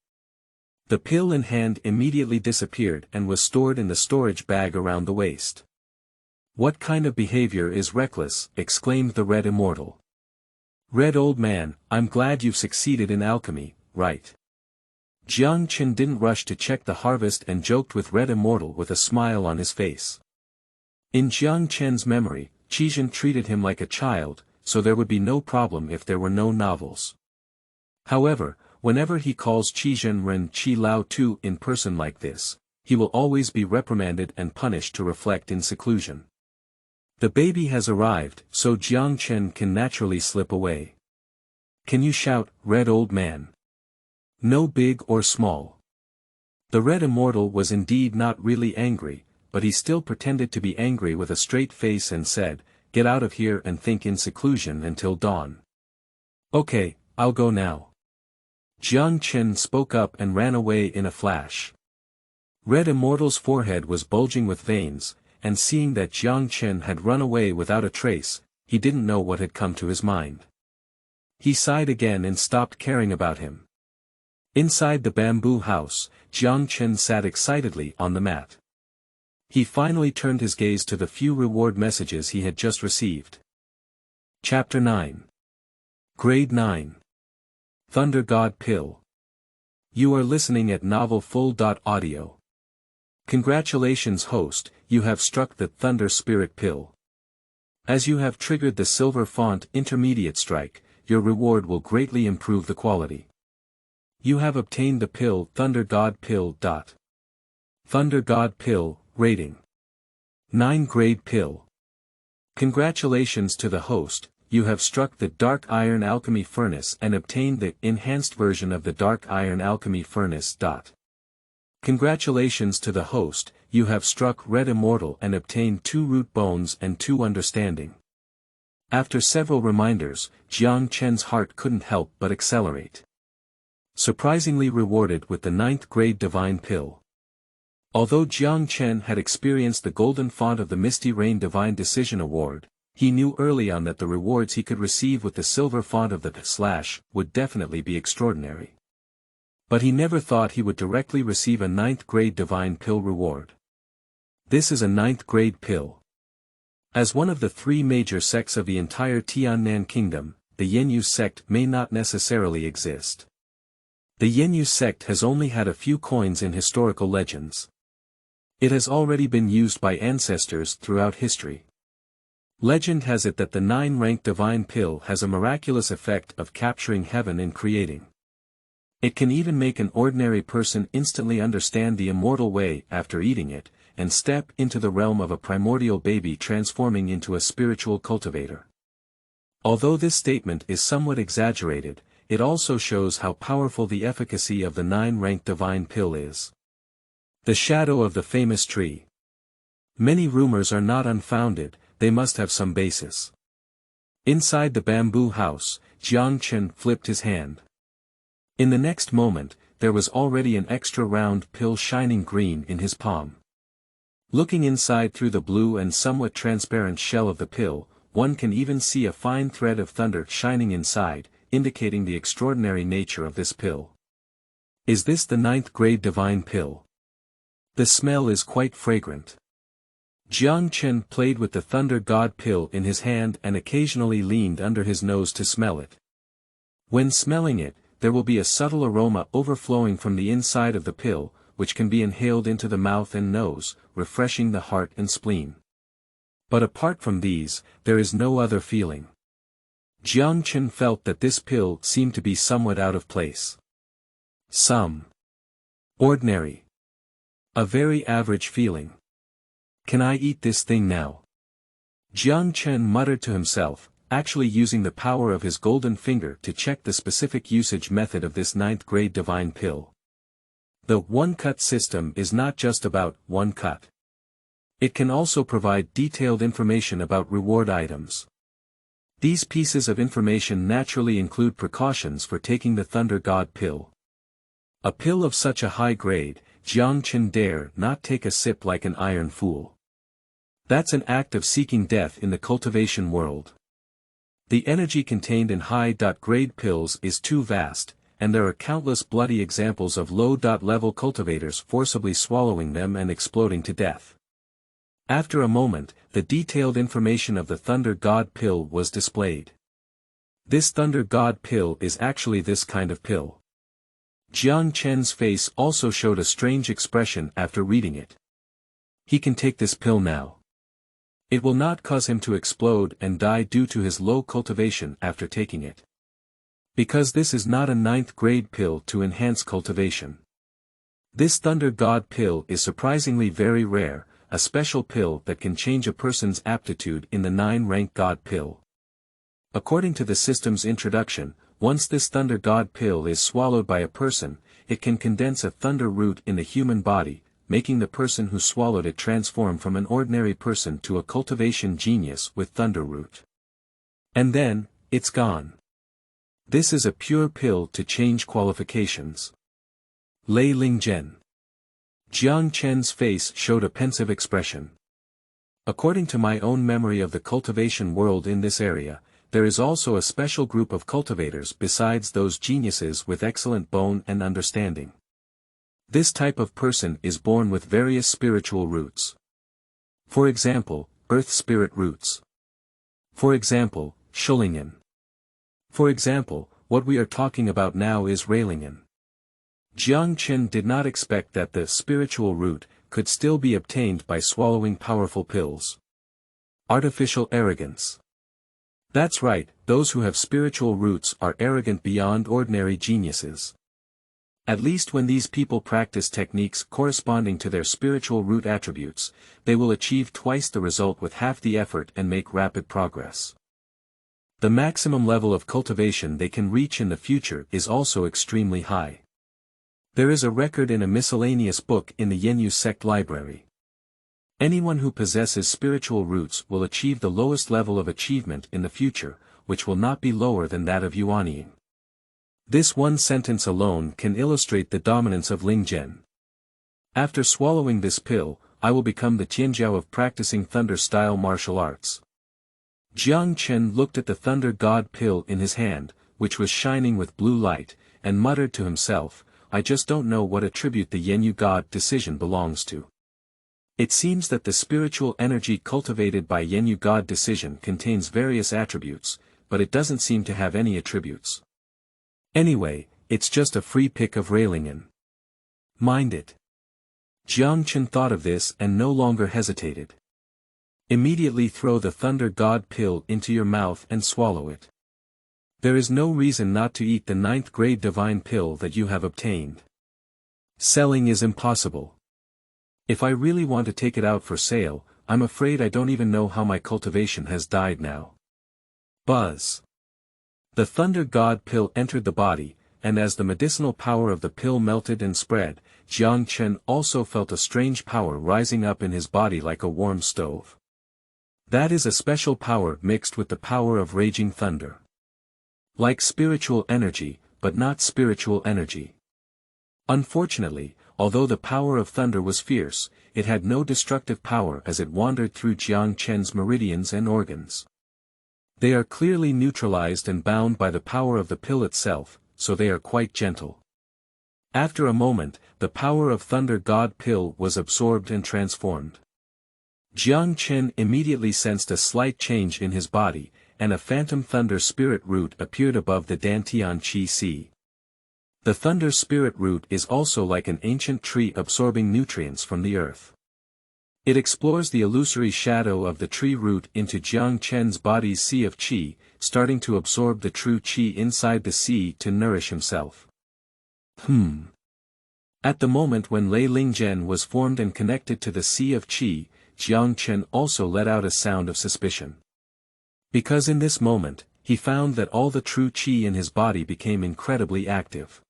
The pill in hand immediately disappeared and was stored in the storage bag around the waist. "What kind of behavior is reckless?" exclaimed the red immortal. "Red old man, I'm glad you've succeeded in alchemy, right?" Jiang Chen didn't rush to check the harvest and joked with red immortal with a smile on his face. In Jiang Chen's memory, Qizhen treated him like a child, so there would be no problem if there were no novels. However, whenever he calls Qizhen Ren Qi Lao Tu in person like this, he will always be reprimanded and punished to reflect in seclusion. The baby has arrived, so Jiang Chen can naturally slip away. "Can you shout, red old man? No big or small." The red immortal was indeed not really angry, but he still pretended to be angry with a straight face and said, "Get out of here and think in seclusion until dawn." "Okay, I'll go now." Jiang Chen spoke up and ran away in a flash. Red immortal's forehead was bulging with veins, and seeing that Jiang Chen had run away without a trace, he didn't know what had come to his mind. He sighed again and stopped caring about him. Inside the bamboo house, Jiang Chen sat excitedly on the mat. He finally turned his gaze to the few reward messages he had just received. Chapter 9. Grade 9. Thunder God Pill. You are listening at novelfull.audio. Congratulations host, you have struck the Thunder Spirit Pill. As you have triggered the silver font intermediate strike, your reward will greatly improve the quality. You have obtained the pill Thunder God Pill. Thunder God Pill, rating 9 grade pill. Congratulations to the host, you have struck the Dark Iron Alchemy Furnace and obtained the enhanced version of the Dark Iron Alchemy Furnace. Congratulations to the host, you have struck Red Immortal and obtained 2 root bones and 2 understanding. After several reminders, Jiang Chen's heart couldn't help but accelerate. Surprisingly rewarded with the 9th grade Divine Pill. Although Jiang Chen had experienced the golden font of the Misty Rain Divine Decision Award, he knew early on that the rewards he could receive with the silver font of the / would definitely be extraordinary. But he never thought he would directly receive a 9th grade Divine Pill reward. This is a 9th grade pill. As one of the 3 major sects of the entire Tiannan Kingdom, the Yanyu sect may not necessarily exist. The Yanyu sect has only had a few coins in historical legends. It has already been used by ancestors throughout history. Legend has it that the 9-ranked Divine Pill has a miraculous effect of capturing heaven and creating. It can even make an ordinary person instantly understand the immortal way after eating it, and step into the realm of a primordial baby transforming into a spiritual cultivator. Although this statement is somewhat exaggerated, it also shows how powerful the efficacy of the 9-ranked Divine Pill is. The shadow of the famous tree. Many rumors are not unfounded, they must have some basis. Inside the bamboo house, Jiang Chen flipped his hand. In the next moment, there was already an extra round pill shining green in his palm. Looking inside through the blue and somewhat transparent shell of the pill, one can even see a fine thread of thunder shining inside, indicating the extraordinary nature of this pill. Is this the 9th grade Divine Pill? The smell is quite fragrant. Jiang Chen played with the Thunder God Pill in his hand and occasionally leaned under his nose to smell it. When smelling it, there will be a subtle aroma overflowing from the inside of the pill, which can be inhaled into the mouth and nose, refreshing the heart and spleen. But apart from these, there is no other feeling. Jiang Chen felt that this pill seemed to be somewhat out of place. Some. Ordinary. A very average feeling. Can I eat this thing now? Jiang Chen muttered to himself, actually using the power of his golden finger to check the specific usage method of this 9th-grade divine pill. The one-cut system is not just about one cut. It can also provide detailed information about reward items. These pieces of information naturally include precautions for taking the Thunder God pill. A pill of such a high grade, Jiang Chen dare not take a sip like an iron fool. That's an act of seeking death in the cultivation world. The energy contained in high-grade pills is too vast, and there are countless bloody examples of low-level cultivators forcibly swallowing them and exploding to death. After a moment, the detailed information of the Thunder God pill was displayed. This Thunder God pill is actually this kind of pill. Jiang Chen's face also showed a strange expression after reading it. He can take this pill now. It will not cause him to explode and die due to his low cultivation after taking it. Because this is not a 9th-grade pill to enhance cultivation. This Thunder God pill is surprisingly very rare, a special pill that can change a person's aptitude in the 9th-rank God pill. According to the system's introduction, once this Thunder God pill is swallowed by a person, it can condense a thunder root in the human body, making the person who swallowed it transform from an ordinary person to a cultivation genius with thunder root. And then, it's gone. This is a pure pill to change qualifications. Lei Lingzhen. Jiang Chen's face showed a pensive expression. According to my own memory of the cultivation world in this area, there is also a special group of cultivators besides those geniuses with excellent bone and understanding. This type of person is born with various spiritual roots. For example, earth spirit roots. For example, Shullingen. For example, what we are talking about now is Railingen. Jiang Chen did not expect that the spiritual root could still be obtained by swallowing powerful pills. Artificial arrogance. That's right, those who have spiritual roots are arrogant beyond ordinary geniuses. At least when these people practice techniques corresponding to their spiritual root attributes, they will achieve twice the result with half the effort and make rapid progress. The maximum level of cultivation they can reach in the future is also extremely high. There is a record in a miscellaneous book in the Yanyu sect library. Anyone who possesses spiritual roots will achieve the lowest level of achievement in the future, which will not be lower than that of Yuanying. This one sentence alone can illustrate the dominance of Lingzhen. After swallowing this pill, I will become the Tianjiao of practicing thunder-style martial arts. Jiang Chen looked at the Thunder God pill in his hand, which was shining with blue light, and muttered to himself, I just don't know what attribute the Yanyu God decision belongs to. It seems that the spiritual energy cultivated by Yanyu God decision contains various attributes, but it doesn't seem to have any attributes. Anyway, it's just a free pick of Railingen. Mind it. Jiang Chen thought of this and no longer hesitated. Immediately throw the Thunder God pill into your mouth and swallow it. There is no reason not to eat the 9th-grade divine pill that you have obtained. Selling is impossible. If I really want to take it out for sale, I'm afraid I don't even know how my cultivation has died now. Buzz. The Thunder God pill entered the body, and as the medicinal power of the pill melted and spread, Jiang Chen also felt a strange power rising up in his body like a warm stove. That is a special power mixed with the power of raging thunder. Like spiritual energy, but not spiritual energy. Unfortunately, although the power of thunder was fierce, it had no destructive power as it wandered through Jiang Chen's meridians and organs. They are clearly neutralized and bound by the power of the pill itself, so they are quite gentle. After a moment, the power of Thunder God pill was absorbed and transformed. Jiang Chen immediately sensed a slight change in his body, and a phantom thunder spirit root appeared above the Dantian Qi Sea. The thunder spirit root is also like an ancient tree absorbing nutrients from the earth. It explores the illusory shadow of the tree root into Jiang Chen's body's sea of qi, starting to absorb the true qi inside the sea to nourish himself. At the moment when Lei Lingzhen was formed and connected to the Sea of Qi, Jiang Chen also let out a sound of suspicion. Because in this moment, he found that all the true Qi in his body became incredibly active.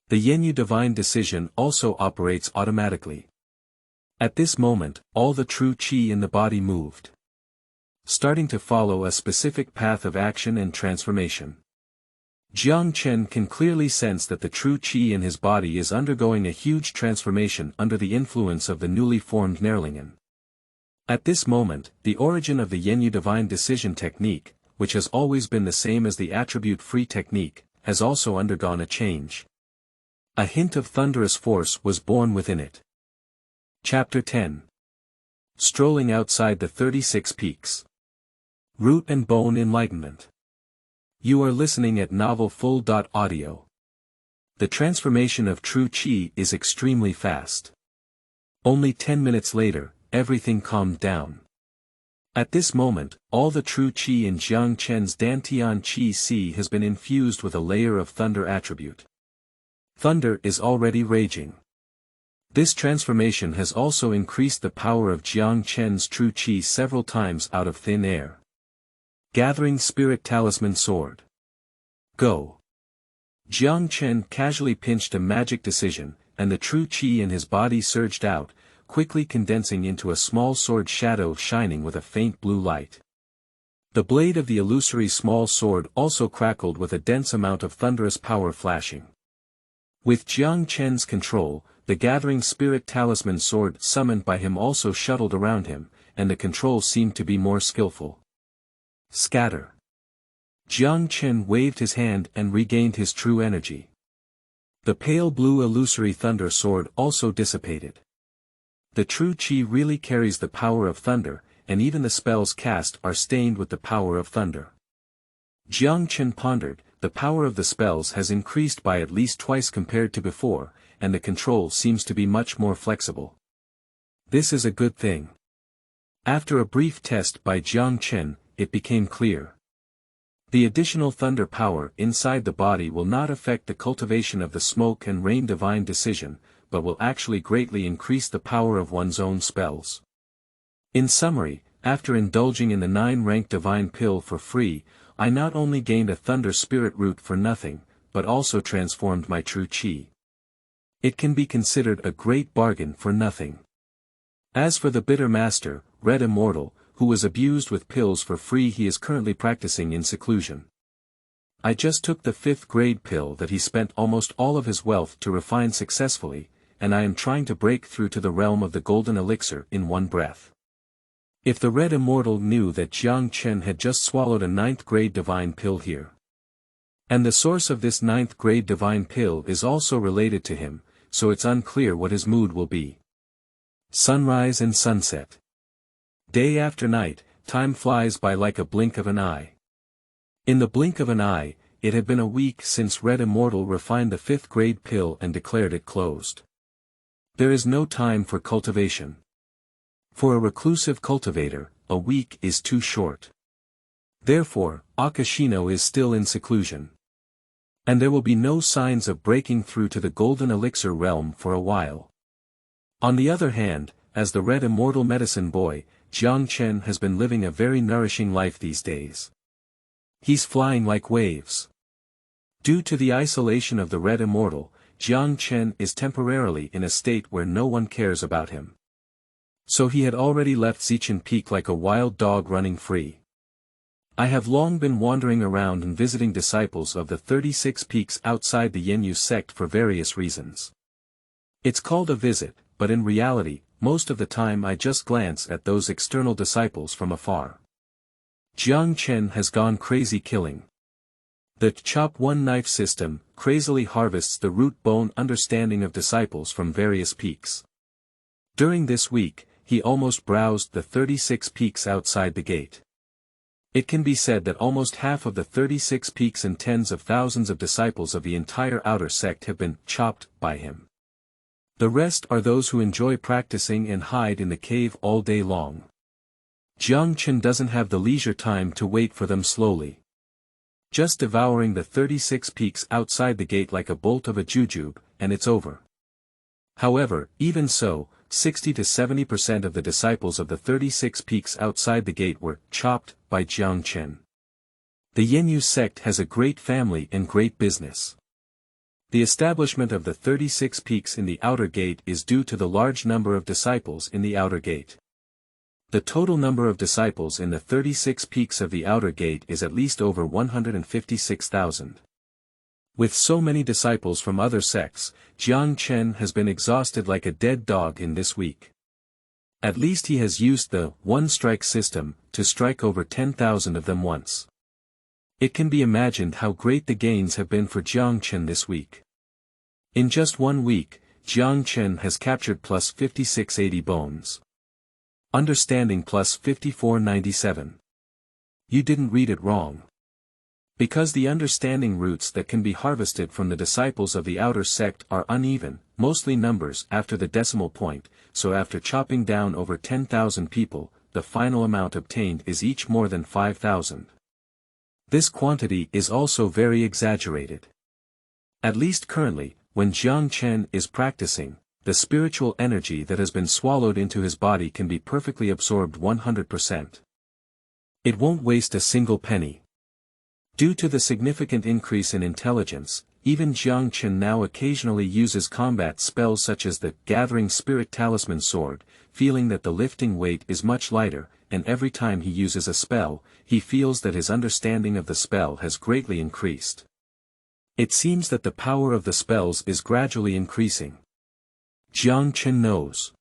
The Yanyu Divine Decision also operates automatically. At this moment, all the true Qi in the body moved, starting to follow a specific path of action and transformation. Jiang Chen can clearly sense that the true Qi in his body is undergoing a huge transformation under the influence of the newly formed Nerlingen. At this moment, the origin of the Yanyu Divine Decision technique, which has always been the same as the attribute-free technique, has also undergone a change. A hint of thunderous force was born within it. Chapter 10. Strolling outside the 36 peaks. Root and bone enlightenment. You are listening at novelfull.audio. The transformation of true Qi is extremely fast. Only 10 minutes later, everything calmed down. At this moment, all the true Qi in Jiang Chen's Dantian Qi Si has been infused with a layer of thunder attribute. Thunder is already raging. This transformation has also increased the power of Jiang Chen's true Qi several times out of thin air. Gathering Spirit Talisman Sword. Go. Jiang Chen casually pinched a magic decision, and the true Qi in his body surged out, quickly condensing into a small sword shadow shining with a faint blue light. The blade of the illusory small sword also crackled with a dense amount of thunderous power flashing. With Jiang Chen's control, the gathering Spirit Talisman Sword summoned by him also shuttled around him, and the control seemed to be more skillful. Scatter. Jiang Chen waved his hand and regained his true energy. The pale blue illusory thunder sword also dissipated. The true Qi really carries the power of thunder, and even the spells cast are stained with the power of thunder. Jiang Chen pondered, the power of the spells has increased by at least twice compared to before, and the control seems to be much more flexible. This is a good thing. After a brief test by Jiang Chen, it became clear. The additional thunder power inside the body will not affect the cultivation of the smoke and rain divine decision, but will actually greatly increase the power of one's own spells. In summary, after indulging in the 9-rank divine pill for free, I not only gained a thunder spirit root for nothing, but also transformed my true Qi. It can be considered a great bargain for nothing. As for the bitter master, Red Immortal, who was abused with pills for free, he is currently practicing in seclusion. I just took the 5th grade pill that he spent almost all of his wealth to refine successfully, and I am trying to break through to the realm of the golden elixir in one breath. If the Red Immortal knew that Jiang Chen had just swallowed a 9th grade divine pill here. And the source of this 9th grade divine pill is also related to him, so it's unclear what his mood will be. Sunrise and sunset. Day after night, time flies by like a blink of an eye. In the blink of an eye, it had been a week since Red Immortal refined the 5th grade pill and declared it closed. There is no time for cultivation. For a reclusive cultivator, a week is too short. Therefore, Akashino is still in seclusion. And there will be no signs of breaking through to the golden elixir realm for a while. On the other hand, as the Red Immortal medicine boy, Jiang Chen has been living a very nourishing life these days. He's flying like waves. Due to the isolation of the Red Immortal, Jiang Chen is temporarily in a state where no one cares about him. So he had already left Zichen Peak like a wild dog running free. I have long been wandering around and visiting disciples of the 36 peaks outside the Yanyu sect for various reasons. It's called a visit, but in reality, most of the time I just glance at those external disciples from afar. Jiang Chen has gone crazy killing. The Chop One Knife system crazily harvests the root bone understanding of disciples from various peaks. During this week, he almost browsed the 36 peaks outside the gate. It can be said that almost half of the 36 peaks and tens of thousands of disciples of the entire outer sect have been chopped by him. The rest are those who enjoy practicing and hide in the cave all day long. Jiang Chen doesn't have the leisure time to wait for them slowly. Just devouring the 36 peaks outside the gate like a bolt of a jujube, and it's over. However, even so, 60 to 70% of the disciples of the 36 peaks outside the gate were chopped by Jiang Chen. The Yanyu sect has a great family and great business. The establishment of the 36 peaks in the outer gate is due to the large number of disciples in the outer gate. The total number of disciples in the 36 peaks of the outer gate is at least over 156,000. With so many disciples from other sects, Jiang Chen has been exhausted like a dead dog in this week. At least he has used the one-strike system to strike over 10,000 of them once. It can be imagined how great the gains have been for Jiang Chen this week. In just 1 week, Jiang Chen has captured plus 5680 bones. Understanding plus 5497. You didn't read it wrong. Because the understanding roots that can be harvested from the disciples of the outer sect are uneven, mostly numbers after the decimal point, so after chopping down over 10,000 people, the final amount obtained is each more than 5,000. This quantity is also very exaggerated. At least currently, when Jiang Chen is practicing, the spiritual energy that has been swallowed into his body can be perfectly absorbed 100%. It won't waste a single penny. Due to the significant increase in intelligence, even Jiang Chen now occasionally uses combat spells such as the Gathering Spirit Talisman Sword, feeling that the lifting weight is much lighter, and every time he uses a spell, he feels that his understanding of the spell has greatly increased. It seems that the power of the spells is gradually increasing. Jiang Chen knows.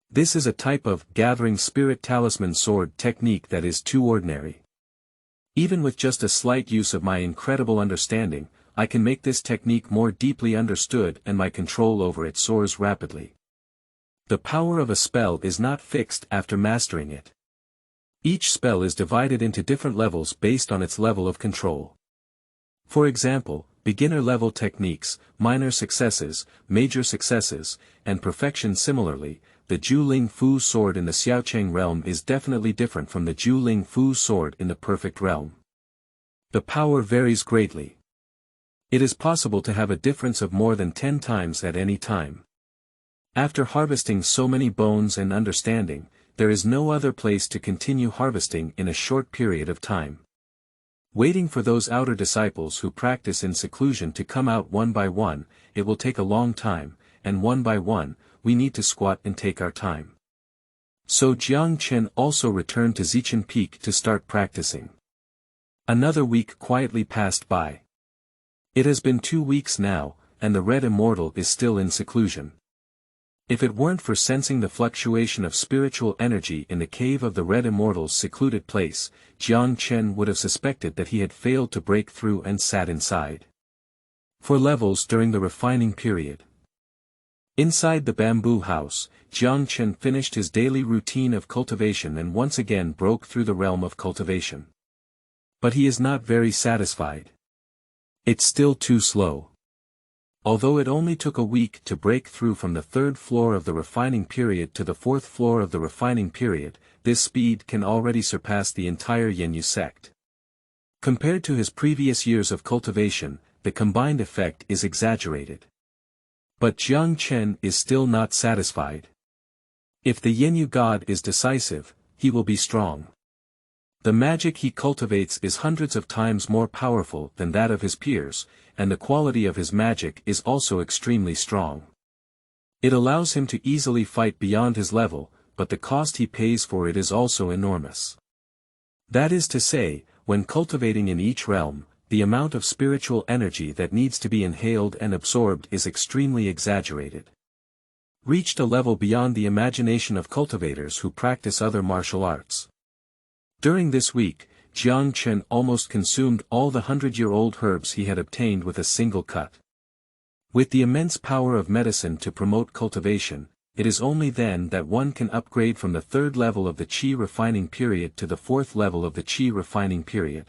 This is a type of Gathering Spirit Talisman Sword technique that is too ordinary. Even with just a slight use of my incredible understanding, I can make this technique more deeply understood and my control over it soars rapidly. The power of a spell is not fixed after mastering it. Each spell is divided into different levels based on its level of control. For example, beginner-level techniques, minor successes, major successes, and perfection. Similarly, the Zhuling Fu sword in the Xiaocheng realm is definitely different from the Zhuling Fu sword in the perfect realm. The power varies greatly. It is possible to have a difference of more than 10 times at any time. After harvesting so many bones and understanding, there is no other place to continue harvesting in a short period of time. Waiting for those outer disciples who practice in seclusion to come out one by one, it will take a long time, and one by one, we need to squat and take our time. So Jiang Chen also returned to Zichen Peak to start practicing. Another week quietly passed by. It has been 2 weeks now, and the Red Immortal is still in seclusion. If it weren't for sensing the fluctuation of spiritual energy in the cave of the Red Immortal's secluded place, Jiang Chen would have suspected that he had failed to break through and sat inside. For levels during the refining period. Inside the bamboo house, Jiang Chen finished his daily routine of cultivation and once again broke through the realm of cultivation. But he is not very satisfied. It's still too slow. Although it only took a week to break through from the 3rd floor of the refining period to the 4th floor of the refining period, this speed can already surpass the entire Yanyu sect. Compared to his previous years of cultivation, the combined effect is exaggerated. But Jiang Chen is still not satisfied. If the Yanyu god is decisive, he will be strong. The magic he cultivates is hundreds of times more powerful than that of his peers, and the quality of his magic is also extremely strong. It allows him to easily fight beyond his level, but the cost he pays for it is also enormous. That is to say, when cultivating in each realm, the amount of spiritual energy that needs to be inhaled and absorbed is extremely exaggerated. Reached a level beyond the imagination of cultivators who practice other martial arts. During this week, Jiang Chen almost consumed all the 100-year-old herbs he had obtained with a single cut. With the immense power of medicine to promote cultivation, it is only then that one can upgrade from the 3rd level of the qi refining period to the 4th level of the qi refining period.